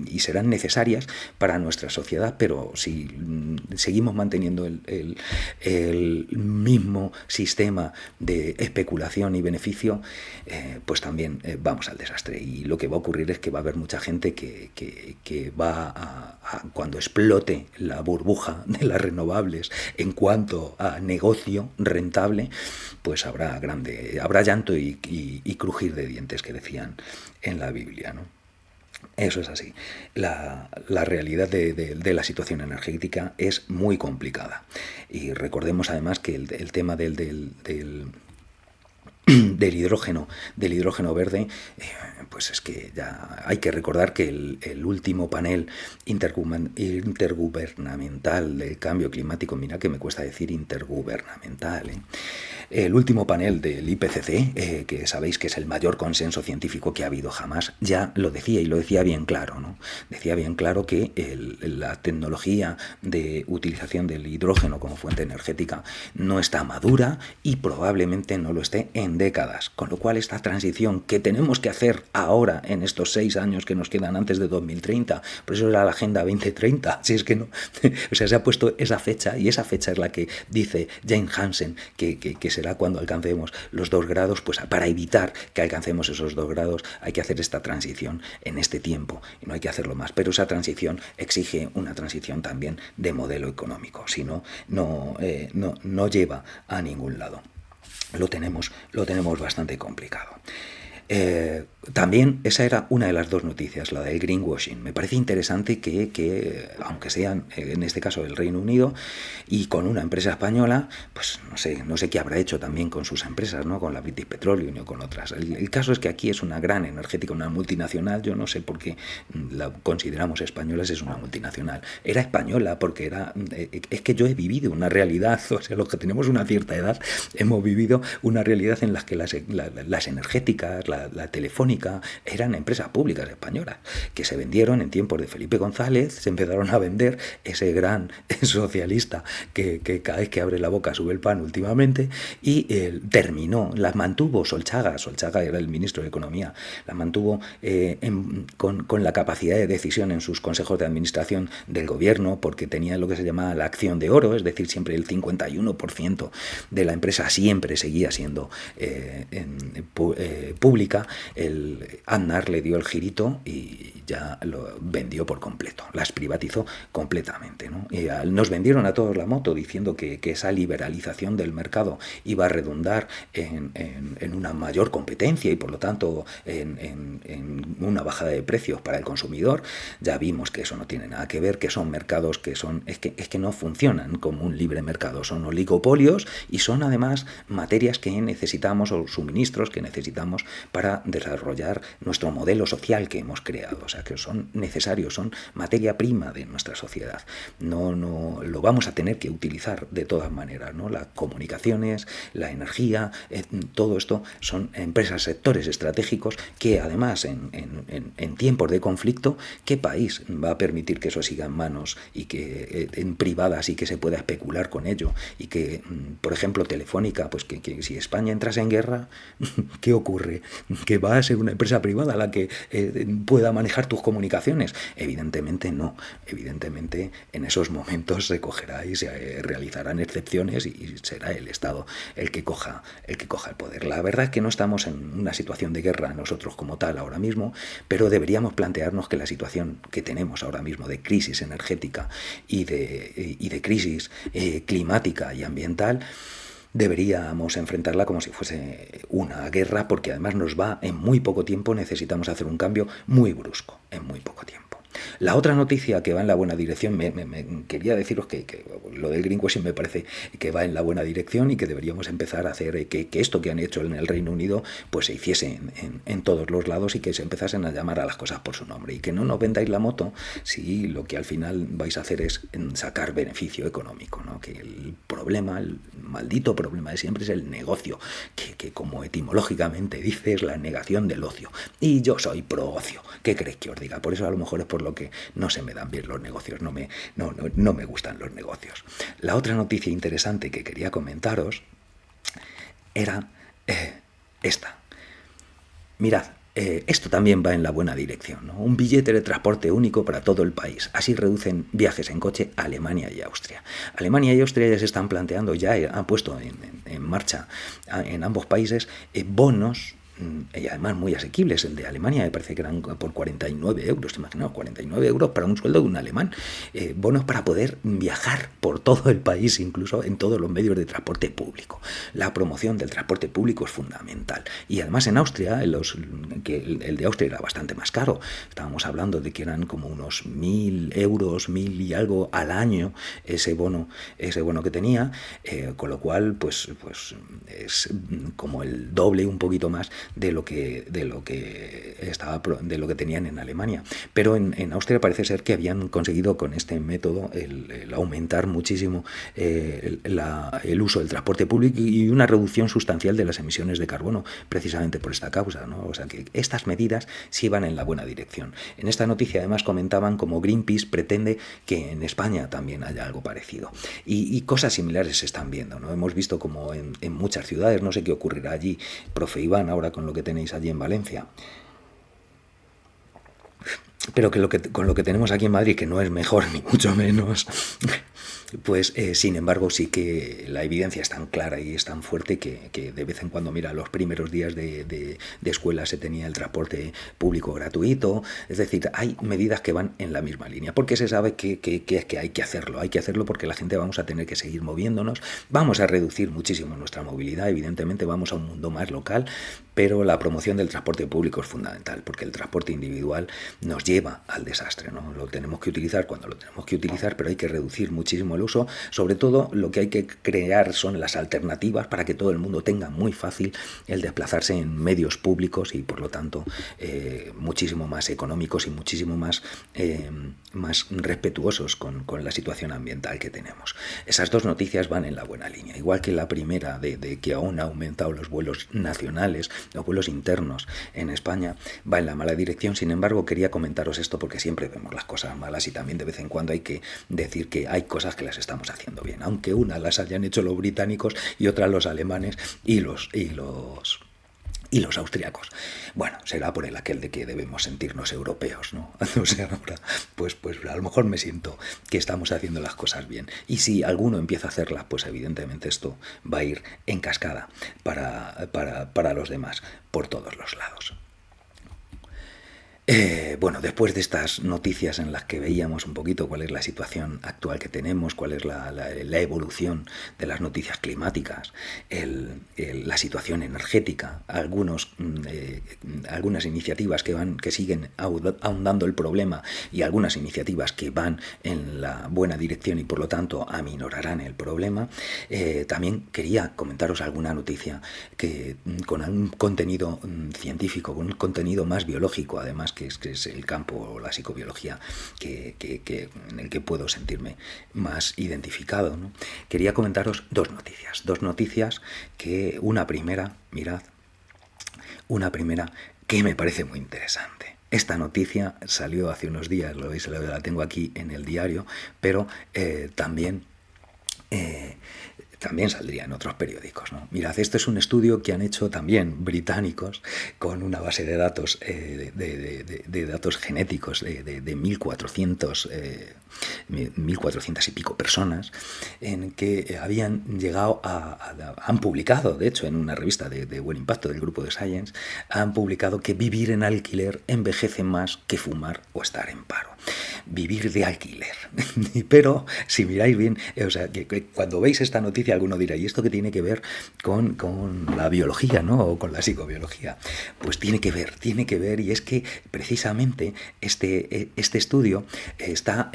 y serán necesarias para nuestra sociedad, pero si seguimos manteniendo el mismo sistema de especulación y beneficio, pues también vamos al desastre. Y lo que va a ocurrir es que va a haber mucha gente que va cuando explote la burbuja de las renovables en cuanto a negocio rentable, pues habrá llanto y crujir de dientes, que decían en la Biblia, ¿no? Eso es así. La realidad de la situación energética es muy complicada. Y recordemos además que el tema del hidrógeno verde, pues es que ya hay que recordar que el último panel intergubernamental del cambio climático, mira que me cuesta decir intergubernamental, el último panel del IPCC, que sabéis que es el mayor consenso científico que ha habido jamás, ya lo decía, y lo decía bien claro, ¿no? Decía bien claro que la tecnología de utilización del hidrógeno como fuente energética no está madura, y probablemente no lo esté en décadas, con lo cual esta transición que tenemos que hacer ahora, en estos 6 años que nos quedan antes de 2030, por eso era la Agenda 2030, si es que no, o sea, se ha puesto esa fecha, y esa fecha es la que dice Jane Hansen que será cuando alcancemos los 2 grados, pues para evitar que alcancemos esos 2 grados hay que hacer esta transición en este tiempo, y no hay que hacerlo más, pero esa transición exige una transición también de modelo económico, si no, no lleva a ningún lado. Lo tenemos bastante complicado. También esa era una de las 2 noticias, la del greenwashing. Me parece interesante que aunque sean en este caso del Reino Unido y con una empresa española, pues no sé qué habrá hecho también con sus empresas, ¿no? Con la British Petroleum o con otras. El caso es que aquí es una gran energética, una multinacional. Yo no sé por qué la consideramos española, es una multinacional. Era española porque es que yo he vivido una realidad, o sea, los que tenemos una cierta edad hemos vivido una realidad en la que las energéticas, la Telefónica, eran empresas públicas españolas que se vendieron en tiempos de Felipe González, se empezaron a vender, ese gran socialista que cada vez que abre la boca sube el pan últimamente, y terminó, las mantuvo Solchaga era el ministro de Economía, las mantuvo con la capacidad de decisión en sus consejos de administración del gobierno, porque tenía lo que se llama la acción de oro, es decir, siempre el 51% de la empresa siempre seguía siendo pública. Aznar le dio el girito y ya lo vendió por completo, las privatizó completamente, ¿no? Y nos vendieron a todos la moto diciendo que esa liberalización del mercado iba a redundar en una mayor competencia y por lo tanto en una bajada de precios para el consumidor. Ya vimos que eso no tiene nada que ver, que son mercados que es que no funcionan como un libre mercado, son oligopolios y son además materias que necesitamos o suministros que necesitamos para desarrollar nuestro modelo social que hemos creado, o sea que son necesarios, son materia prima de nuestra sociedad, no lo vamos a tener que utilizar de todas maneras, ¿no? Las comunicaciones, la energía, todo esto son empresas, sectores estratégicos que además en tiempos de conflicto, ¿qué país va a permitir que eso siga en manos y que en privadas y que se pueda especular con ello? Y que, por ejemplo, Telefónica, pues que si España entrase en guerra, ¿qué ocurre? ¿Que va a ser una empresa privada la que pueda manejar tus comunicaciones? Evidentemente no. Evidentemente en esos momentos se cogerá y se realizarán excepciones y será el Estado el que coja el poder. La verdad es que no estamos en una situación de guerra nosotros como tal ahora mismo, pero deberíamos plantearnos que la situación que tenemos ahora mismo de crisis energética y de crisis climática y ambiental deberíamos enfrentarla como si fuese una guerra, porque además en muy poco tiempo necesitamos hacer un cambio muy brusco, en muy poco tiempo. La otra noticia que va en la buena dirección, quería deciros que lo del greenwashing me parece que va en la buena dirección y que deberíamos empezar a hacer que esto que han hecho en el Reino Unido pues se hiciese en todos los lados y que se empezasen a llamar a las cosas por su nombre y que no nos vendáis la moto si lo que al final vais a hacer es sacar beneficio económico, ¿no? Que el maldito problema de siempre es el negocio, que como etimológicamente dice es la negación del ocio, y yo soy pro ocio, ¿qué queréis que os diga? Por eso a lo mejor es por lo que no se me dan bien los negocios, no me gustan los negocios. La otra noticia interesante que quería comentaros era esta. Mirad, esto también va en la buena dirección, ¿no? Un billete de transporte único para todo el país. Así reducen viajes en coche a Alemania y Austria. Alemania y Austria ya se están planteando, ya han puesto en marcha en ambos países bonos y además muy asequibles. El de Alemania me parece que eran por 49 euros, imaginaos, 49 euros para un sueldo de un alemán, bonos para poder viajar por todo el país, incluso en todos los medios de transporte público. La promoción del transporte público es fundamental, y además en Austria, el de Austria era bastante más caro, estábamos hablando de que eran como unos 1.000 euros, 1.000 y algo al año ese bono que tenía, con lo cual pues es como el doble, un poquito más de lo que tenían en Alemania. Pero en Austria parece ser que habían conseguido con este método el aumentar muchísimo el uso del transporte público y una reducción sustancial de las emisiones de carbono, precisamente por esta causa, ¿no? O sea que estas medidas sí van en la buena dirección. En esta noticia además comentaban como Greenpeace pretende que en España también haya algo parecido. Y cosas similares se están viendo, ¿no? Hemos visto como en muchas ciudades, no sé qué ocurrirá allí, profe Iván, ahora con lo que tenéis allí en Valencia, pero con lo que tenemos aquí en Madrid, que no es mejor ni mucho menos, pues sin embargo sí que la evidencia es tan clara y es tan fuerte que de vez en cuando, mira, los primeros días de escuela se tenía el transporte público gratuito, es decir, hay medidas que van en la misma línea, porque se sabe que hay que hacerlo porque la gente vamos a tener que seguir moviéndonos, vamos a reducir muchísimo nuestra movilidad, evidentemente vamos a un mundo más local, pero la promoción del transporte público es fundamental, porque el transporte individual nos lleva al desastre, ¿no? Lo tenemos que utilizar cuando lo tenemos que utilizar, pero hay que reducir muchísimo muchísimo el uso. Sobre todo lo que hay que crear son las alternativas para que todo el mundo tenga muy fácil el desplazarse en medios públicos y por lo tanto muchísimo más económicos y muchísimo más, más respetuosos con la situación ambiental que tenemos. Esas dos noticias van en la buena línea, igual que la primera de que aún ha aumentado los vuelos nacionales, los vuelos internos en España, va en la mala dirección. Sin embargo, quería comentaros esto porque siempre vemos las cosas malas y también de vez en cuando hay que decir que hay cosas que las estamos haciendo bien, aunque unas las hayan hecho los británicos y otras los alemanes y los austriacos. Bueno, será por el aquel de que debemos sentirnos europeos, ¿no? O sea, ahora, pues a lo mejor me siento que estamos haciendo las cosas bien. Y si alguno empieza a hacerlas, pues evidentemente esto va a ir en cascada para los demás por todos los lados. Bueno, después de estas noticias en las que veíamos un poquito cuál es la situación actual que tenemos, cuál es la evolución de las noticias climáticas, la situación energética, algunas iniciativas que siguen ahondando el problema y algunas iniciativas que van en la buena dirección y por lo tanto aminorarán el problema, también quería comentaros alguna noticia que con un contenido científico, con un contenido más biológico, además, que es el campo o la psicobiología en el que puedo sentirme más identificado, ¿no? Quería comentaros dos noticias que una primera que me parece muy interesante. Esta noticia salió hace unos días, lo veis, la tengo aquí en el diario, pero también saldría en otros periódicos, ¿no? Mirad, este es un estudio que han hecho también británicos con una base de datos de datos genéticos de 1400 y pico personas, en que habían llegado han publicado, de hecho, en una revista de buen impacto del grupo de Science, han publicado que vivir en alquiler envejece más que fumar o estar en paro. Vivir de alquiler. Pero si miráis bien, o sea, que cuando veis esta noticia alguno dirá, ¿y esto qué tiene que ver con la biología, ¿no? O con la psicobiología? Pues tiene que ver, y es que precisamente este estudio está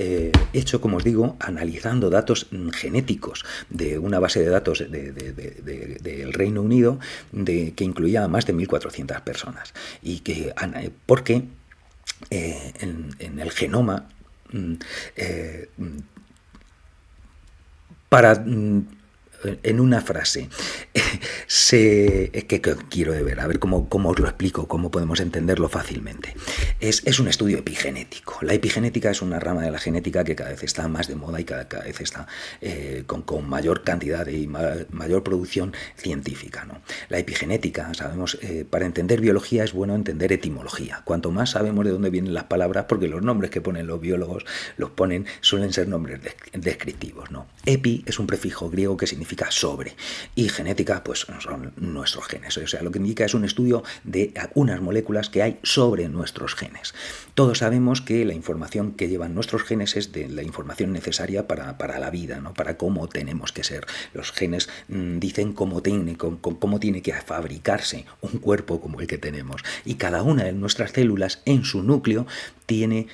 hecho, como os digo, analizando datos genéticos de una base de datos del Reino Unido que incluía a más de 1.400 personas. Y que, porque en el genoma en una frase que quiero ver, a ver cómo os lo explico, cómo podemos entenderlo fácilmente. Es un estudio epigenético. La epigenética es una rama de la genética que cada vez está más de moda y cada vez está con mayor cantidad y mayor producción científica, ¿no? La epigenética, sabemos, para entender biología es bueno entender etimología. Cuanto más sabemos de dónde vienen las palabras, porque los nombres que ponen los biólogos suelen ser nombres descriptivos, ¿no? Epi es un prefijo griego que significa sobre, y genética pues son nuestros genes, o sea, lo que indica es un estudio de unas moléculas que hay sobre nuestros genes. Todos sabemos que la información que llevan nuestros genes es de la información necesaria para la vida, ¿no? Para cómo tenemos que ser. Los genes dicen cómo tiene que fabricarse un cuerpo como el que tenemos, y cada una de nuestras células en su núcleo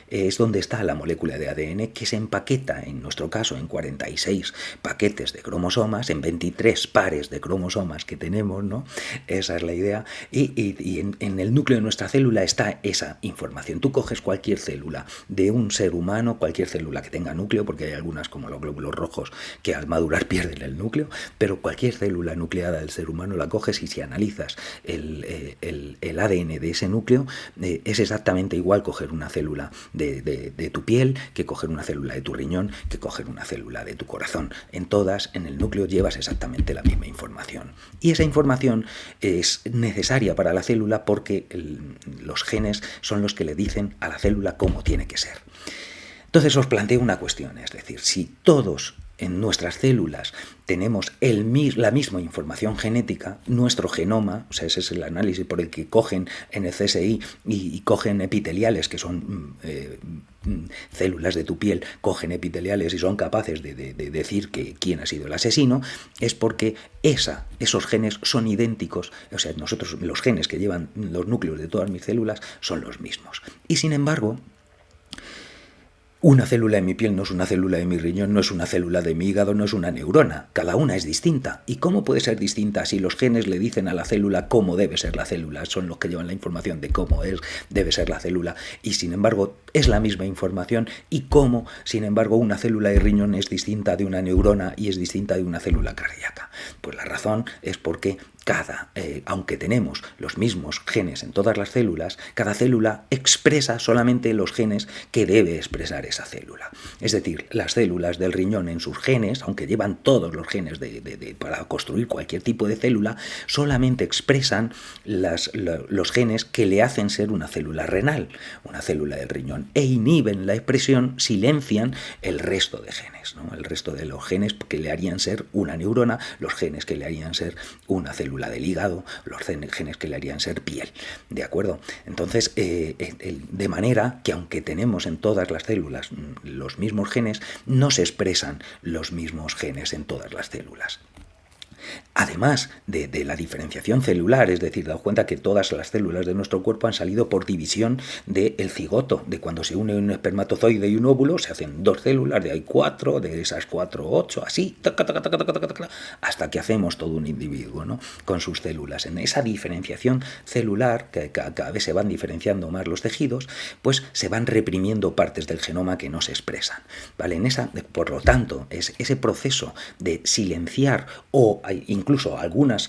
es donde está la molécula de ADN, que se empaqueta, en nuestro caso, en 46 paquetes de cromosomas, en 23 pares de cromosomas que tenemos, ¿no? Esa es la idea. Y en el núcleo de nuestra célula está esa información. Tú coges cualquier célula de un ser humano, cualquier célula que tenga núcleo, porque hay algunas como los glóbulos rojos que al madurar pierden el núcleo, pero cualquier célula nucleada del ser humano la coges y si analizas el ADN de ese núcleo, es exactamente igual coger una célula de tu piel que coger una célula de tu riñón, que coger una célula de tu corazón. En todas, en el núcleo llevas exactamente la misma información. Y esa información es necesaria para la célula porque los genes son los que le dicen a la célula cómo tiene que ser. Entonces os planteo una cuestión, es decir, si todos en nuestras células tenemos la misma información genética, nuestro genoma, o sea, ese es el análisis por el que cogen en el CSI y cogen epiteliales, que son células de tu piel, cogen epiteliales y son capaces de decir quién ha sido el asesino, es porque esos genes son idénticos, o sea, los genes que llevan los núcleos de todas mis células son los mismos. Y sin embargo, Una célula de mi piel no es una célula de mi riñón, no es una célula de mi hígado, no es una neurona. Cada una es distinta. ¿Y cómo puede ser distinta si los genes le dicen a la célula cómo debe ser la célula? Son los que llevan la información de cómo debe ser la célula. Y sin embargo, es la misma información. ¿Y cómo, sin embargo, una célula de riñón es distinta de una neurona y es distinta de una célula cardíaca? Pues la razón es porque aunque tenemos los mismos genes en todas las células, cada célula expresa solamente los genes que debe expresar esa célula. Es decir, las células del riñón en sus genes, aunque llevan todos los genes para construir cualquier tipo de célula, solamente expresan los genes que le hacen ser una célula renal, una célula del riñón, e inhiben la expresión, silencian el resto de genes, ¿no? El resto de los genes que le harían ser una neurona, los genes que le harían ser una célula del hígado, los genes que le harían ser piel, ¿de acuerdo? Entonces, de manera que aunque tenemos en todas las células los mismos genes, no se expresan los mismos genes en todas las células. Además de la diferenciación celular, es decir, daos cuenta que todas las células de nuestro cuerpo han salido por división del cigoto, de cuando se une un espermatozoide y un óvulo, se hacen 2 células, de ahí 4, de esas 4, 8, así, hasta que hacemos todo un individuo, ¿no? Con sus células. En esa diferenciación celular, que cada vez se van diferenciando más los tejidos, pues se van reprimiendo partes del genoma que no se expresan, ¿vale? Por lo tanto, es ese proceso de silenciar o incluso algunos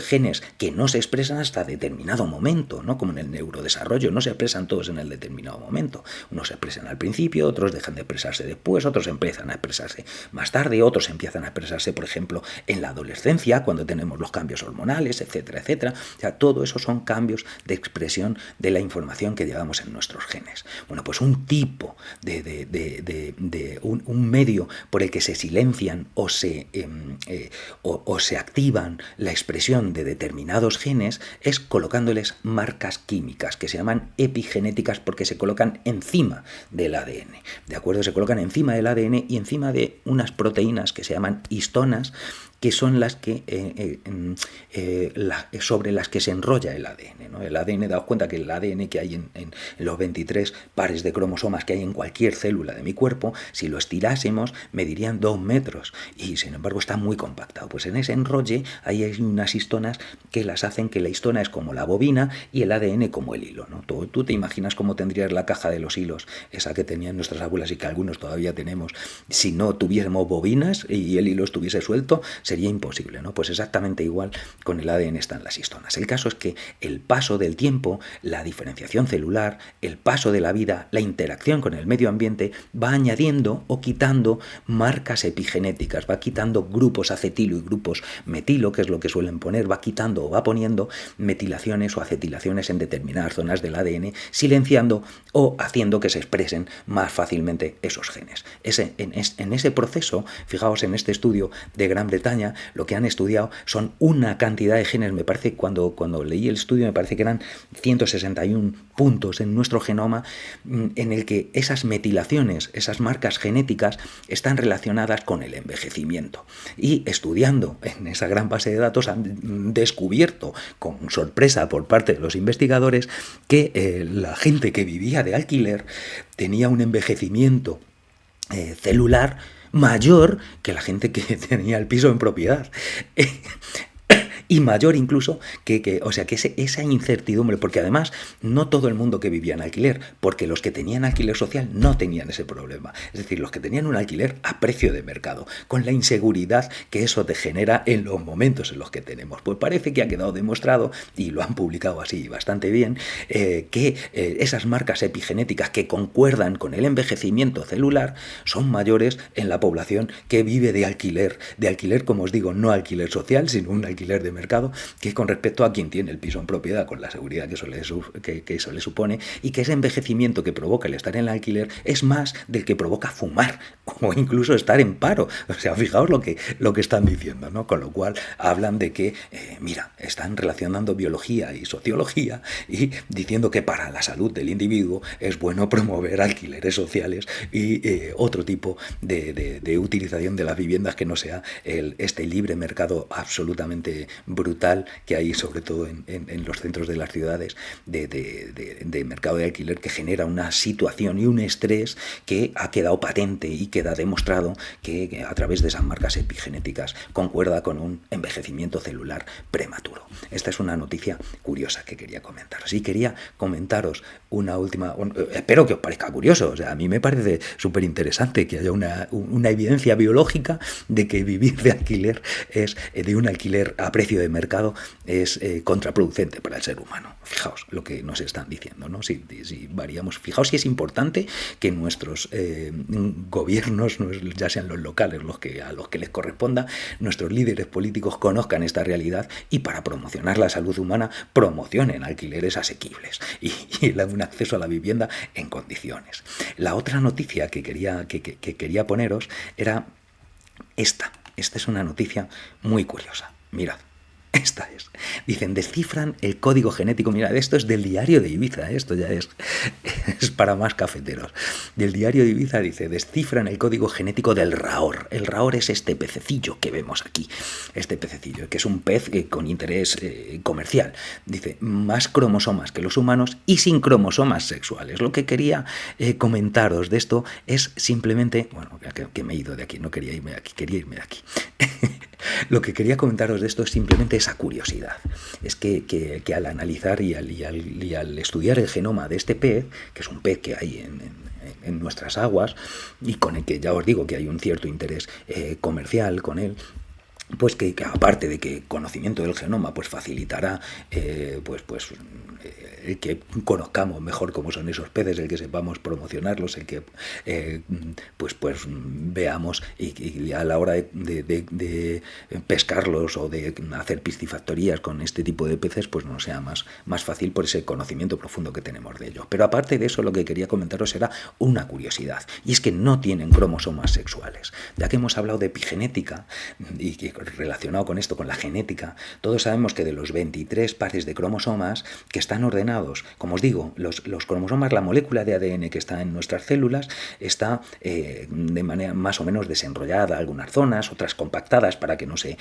genes que no se expresan hasta determinado momento, ¿no? Como en el neurodesarrollo, no se expresan todos en el determinado momento. Unos se expresan al principio, otros dejan de expresarse después, otros empiezan a expresarse más tarde, otros empiezan a expresarse, por ejemplo, en la adolescencia, cuando tenemos los cambios hormonales, etcétera, etcétera. O sea, todo eso son cambios de expresión de la información que llevamos en nuestros genes. Bueno, pues un tipo un medio por el que se silencian o se activan la expresión de determinados genes es colocándoles marcas químicas que se llaman epigenéticas porque se colocan encima del ADN, ¿de acuerdo? Se colocan encima del ADN y encima de unas proteínas que se llaman histonas, que son las que sobre las que se enrolla el ADN, ¿no? El ADN, daos cuenta que el ADN que hay en los 23 pares de cromosomas que hay en cualquier célula de mi cuerpo, si lo estirásemos, medirían 2 metros y sin embargo está muy compactado. Pues en ese enrolle ahí hay unas histonas que las hacen que la histona es como la bobina y el ADN como el hilo, ¿no? Tú te imaginas cómo tendrías la caja de los hilos, esa que tenían nuestras abuelas y que algunos todavía tenemos, si no tuviésemos bobinas y el hilo estuviese suelto, sería imposible, ¿no? Pues exactamente igual con el ADN están las histonas. El caso es que el paso del tiempo, la diferenciación celular, el paso de la vida, la interacción con el medio ambiente va añadiendo o quitando marcas epigenéticas, va quitando grupos acetilo y grupos metilo, que es lo que suelen poner, va quitando o va poniendo metilaciones o acetilaciones en determinadas zonas del ADN, silenciando o haciendo que se expresen más fácilmente esos genes. En ese proceso, fijaos en este estudio de Gran Bretaña, lo que han estudiado son una cantidad de genes, me parece, cuando leí el estudio me parece que eran 161 puntos en nuestro genoma, en el que esas metilaciones, esas marcas genéticas están relacionadas con el envejecimiento. Y estudiando en esa gran base de datos han descubierto, con sorpresa por parte de los investigadores, que la gente que vivía de alquiler tenía un envejecimiento celular mayor que la gente que tenía el piso en propiedad. Y mayor incluso o sea, que esa incertidumbre, porque además no todo el mundo que vivía en alquiler, porque los que tenían alquiler social no tenían ese problema, es decir, los que tenían un alquiler a precio de mercado, con la inseguridad que eso te genera en los momentos en los que tenemos. Pues parece que ha quedado demostrado, y lo han publicado así bastante bien, que esas marcas epigenéticas que concuerdan con el envejecimiento celular son mayores en la población que vive de alquiler, como os digo, no alquiler social, sino un alquiler de mercado, que con respecto a quien tiene el piso en propiedad, con la seguridad que eso le supone, y que ese envejecimiento que provoca el estar en el alquiler es más del que provoca fumar o incluso estar en paro. O sea, fijaos lo que están diciendo, ¿no? Con lo cual hablan de que, están relacionando biología y sociología y diciendo que para la salud del individuo es bueno promover alquileres sociales y otro tipo de utilización de las viviendas que no sea este libre mercado absolutamente brutal que hay, sobre todo en los centros de las ciudades, de mercado de alquiler, que genera una situación y un estrés que ha quedado patente y queda demostrado que a través de esas marcas epigenéticas concuerda con un envejecimiento celular prematuro. Esta es una noticia curiosa que quería comentaros. Y quería comentaros una última... espero que os parezca curioso. O sea, a mí me parece súper interesante que haya una evidencia biológica de que vivir de alquiler de un alquiler a precio de mercado es contraproducente para el ser humano. Fijaos lo que nos están diciendo, ¿no? Si variamos, fijaos si es importante que nuestros gobiernos, ya sean los locales, a los que les corresponda, nuestros líderes políticos conozcan esta realidad y para promocionar la salud humana promocionen alquileres asequibles y un acceso a la vivienda en condiciones. La otra noticia que quería poneros era esta. Esta es una noticia muy curiosa. Mirad. Esta es. Dicen, descifran el código genético. Mira, esto es del Diario de Ibiza. Esto ya es para más cafeteros. Del Diario de Ibiza dice, descifran el código genético del raor. El raor es este pececillo que vemos aquí. Este pececillo, que es un pez con interés comercial. Dice, más cromosomas que los humanos y sin cromosomas sexuales. Lo que quería comentaros de esto es simplemente... Bueno, que me he ido de aquí. No quería irme de aquí. Quería irme de aquí. Lo que quería comentaros de esto es simplemente esa curiosidad. Es que al analizar y al estudiar el genoma de este pez, que es un pez que hay en nuestras aguas y con el que ya os digo que hay un cierto interés comercial con él, pues que aparte de que conocimiento del genoma pues facilitará el que conozcamos mejor cómo son esos peces, el que sepamos promocionarlos, el que veamos y a la hora de pescarlos o de hacer piscifactorías con este tipo de peces, pues nos sea más fácil por ese conocimiento profundo que tenemos de ellos. Pero aparte de eso, lo que quería comentaros era una curiosidad, y es que no tienen cromosomas sexuales. Ya que hemos hablado de epigenética y que relacionado con esto, con la genética, todos sabemos que de los 23 pares de cromosomas que están ordenados, como os digo, los cromosomas, la molécula de ADN que está en nuestras células está de manera más o menos desenrollada, algunas zonas, otras compactadas para que no se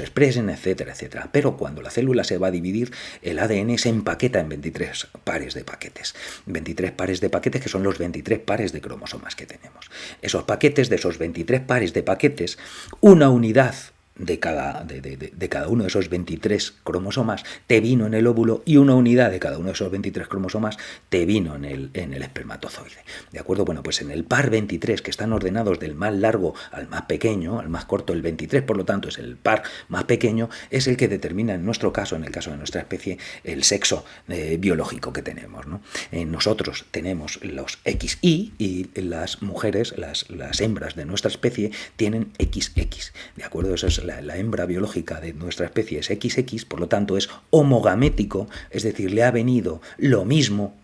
expresen, etcétera, etcétera. Pero cuando la célula se va a dividir, el ADN se empaqueta en 23 pares de paquetes. 23 pares de paquetes que son los 23 pares de cromosomas que tenemos. Esos paquetes, de esos 23 pares de paquetes, una unidad de cada uno de esos 23 cromosomas te vino en el óvulo y una unidad de cada uno de esos 23 cromosomas te vino en el espermatozoide. ¿De acuerdo? Bueno, pues en el par 23, que están ordenados del más largo al más pequeño, al más corto, el 23, por lo tanto, es el par más pequeño, es el que determina en nuestro caso, en el caso de nuestra especie, el sexo biológico que tenemos, ¿no? Nosotros tenemos los XY y las mujeres, las hembras de nuestra especie, tienen XX. ¿De acuerdo? Eso es la hembra biológica de nuestra especie es XX, por lo tanto es homogamético, es decir, le ha venido lo mismo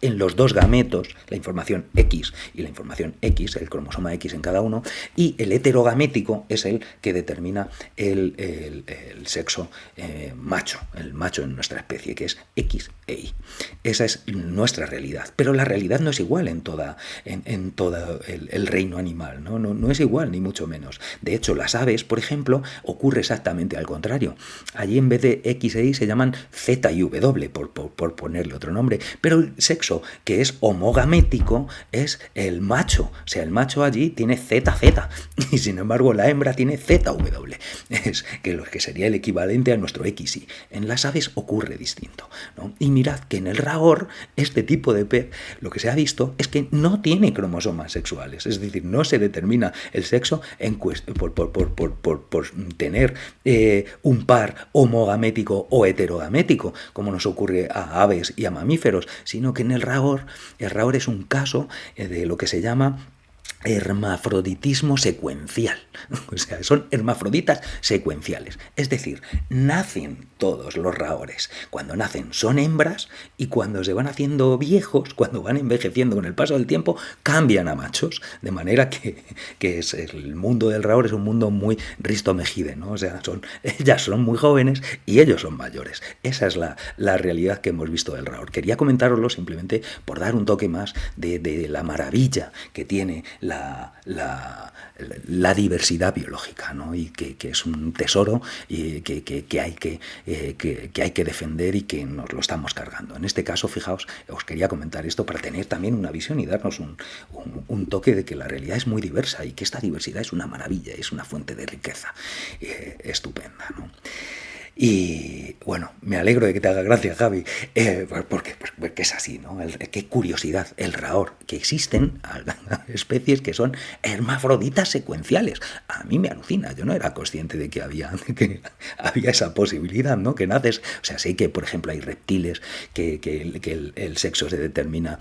en los dos gametos, la información X y la información X, el cromosoma X en cada uno, y el heterogamético es el que determina el sexo macho, el macho en nuestra especie, que es X e Y. Esa es nuestra realidad, pero la realidad no es igual en todo el reino animal, no es igual, ni mucho menos. De hecho, las aves, por ejemplo, ocurre exactamente al contrario. Allí en vez de X e Y se llaman Z y W, por ponerle otro nombre, pero el sexo que es homogamético es el macho. O sea, el macho allí tiene ZZ y sin embargo la hembra tiene ZW. Es lo que sería el equivalente a nuestro XY. En las aves ocurre distinto, ¿no? Y mirad que en el raor, este tipo de pez, lo que se ha visto es que no tiene cromosomas sexuales. Es decir, no se determina el sexo por tener un par homogamético o heterogamético, como nos ocurre a aves y a mamíferos, sino que en el raor es un caso de lo que se llama hermafroditismo secuencial. O sea, son hermafroditas secuenciales. Es decir, nacen todos los raores. Cuando nacen son hembras y cuando se van haciendo viejos, cuando van envejeciendo con el paso del tiempo, cambian a machos. De manera que es el mundo del raor es un mundo muy Risto Mejide, ¿no? O sea, ellas son muy jóvenes y ellos son mayores. Esa es la realidad que hemos visto del raor. Quería comentároslo simplemente por dar un toque más de la maravilla que tiene la la diversidad biológica, ¿no? Y que es un tesoro y que hay que defender y que nos lo estamos cargando. En este caso, fijaos, os quería comentar esto para tener también una visión y darnos un toque de que la realidad es muy diversa y que esta diversidad es una maravilla, es una fuente de riqueza estupenda, ¿no? Y bueno, me alegro de que te haga gracia, Javi, porque es así, ¿no? Qué curiosidad, el raor, que existen especies que son hermafroditas secuenciales. A mí me alucina, yo no era consciente de que había esa posibilidad, ¿no? Que naces, o sea, sé que, por ejemplo, hay reptiles que el sexo se determina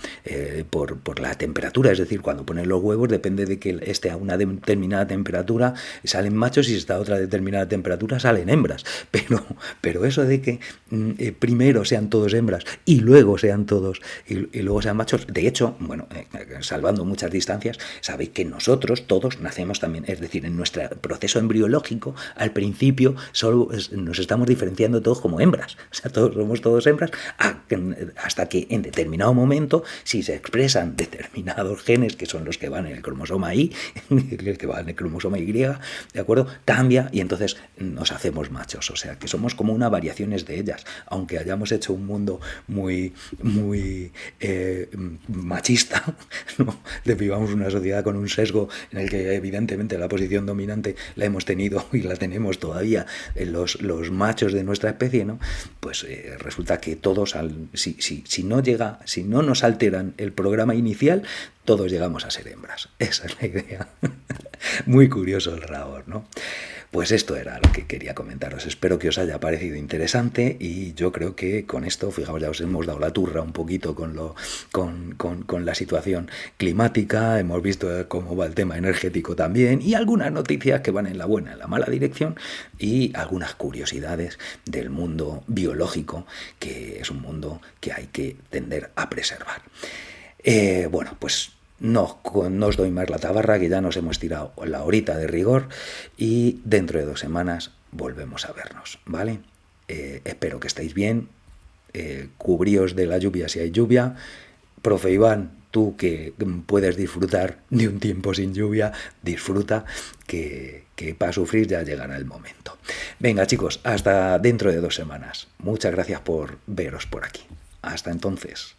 por la temperatura, es decir, cuando ponen los huevos depende de que esté a una determinada temperatura salen machos y si está a otra determinada temperatura salen hembras, pero eso de que primero sean todos hembras y luego sean todos y luego sean machos, de hecho, bueno, salvando muchas distancias, sabéis que nosotros todos nacemos también, es decir, en nuestro proceso embriológico, al principio solo nos estamos diferenciando todos como hembras, o sea, somos todos hembras, hasta que en determinado momento, si se expresan determinados genes que son los que van en el cromosoma Y, el que va en el cromosoma Y, ¿de acuerdo? Cambia y entonces nos hacemos machos, o sea, que somos como una variaciones de ellas, aunque hayamos hecho un mundo muy machista, ¿no? Vivamos una sociedad con un sesgo en el que evidentemente la posición dominante la hemos tenido y la tenemos todavía en los machos de nuestra especie, ¿no? Pues resulta que todos, si no nos alteran el programa inicial, todos llegamos a ser hembras. Esa es la idea. Muy curioso el Raor, ¿no? Pues esto era lo que quería comentaros. Espero que os haya parecido interesante y yo creo que con esto, fijaos, ya os hemos dado la turra un poquito con la situación climática, hemos visto cómo va el tema energético también y algunas noticias que van en la buena, en la mala dirección y algunas curiosidades del mundo biológico, que es un mundo que hay que tender a preservar. Bueno, pues no os doy más la tabarra, que ya nos hemos tirado la horita de rigor y dentro de 2 semanas volvemos a vernos, ¿vale? Espero que estéis bien, cubríos de la lluvia si hay lluvia. Profe Iván, tú que puedes disfrutar de un tiempo sin lluvia, disfruta, que para sufrir ya llegará el momento. Venga, chicos, hasta dentro de 2 semanas. Muchas gracias por veros por aquí. Hasta entonces.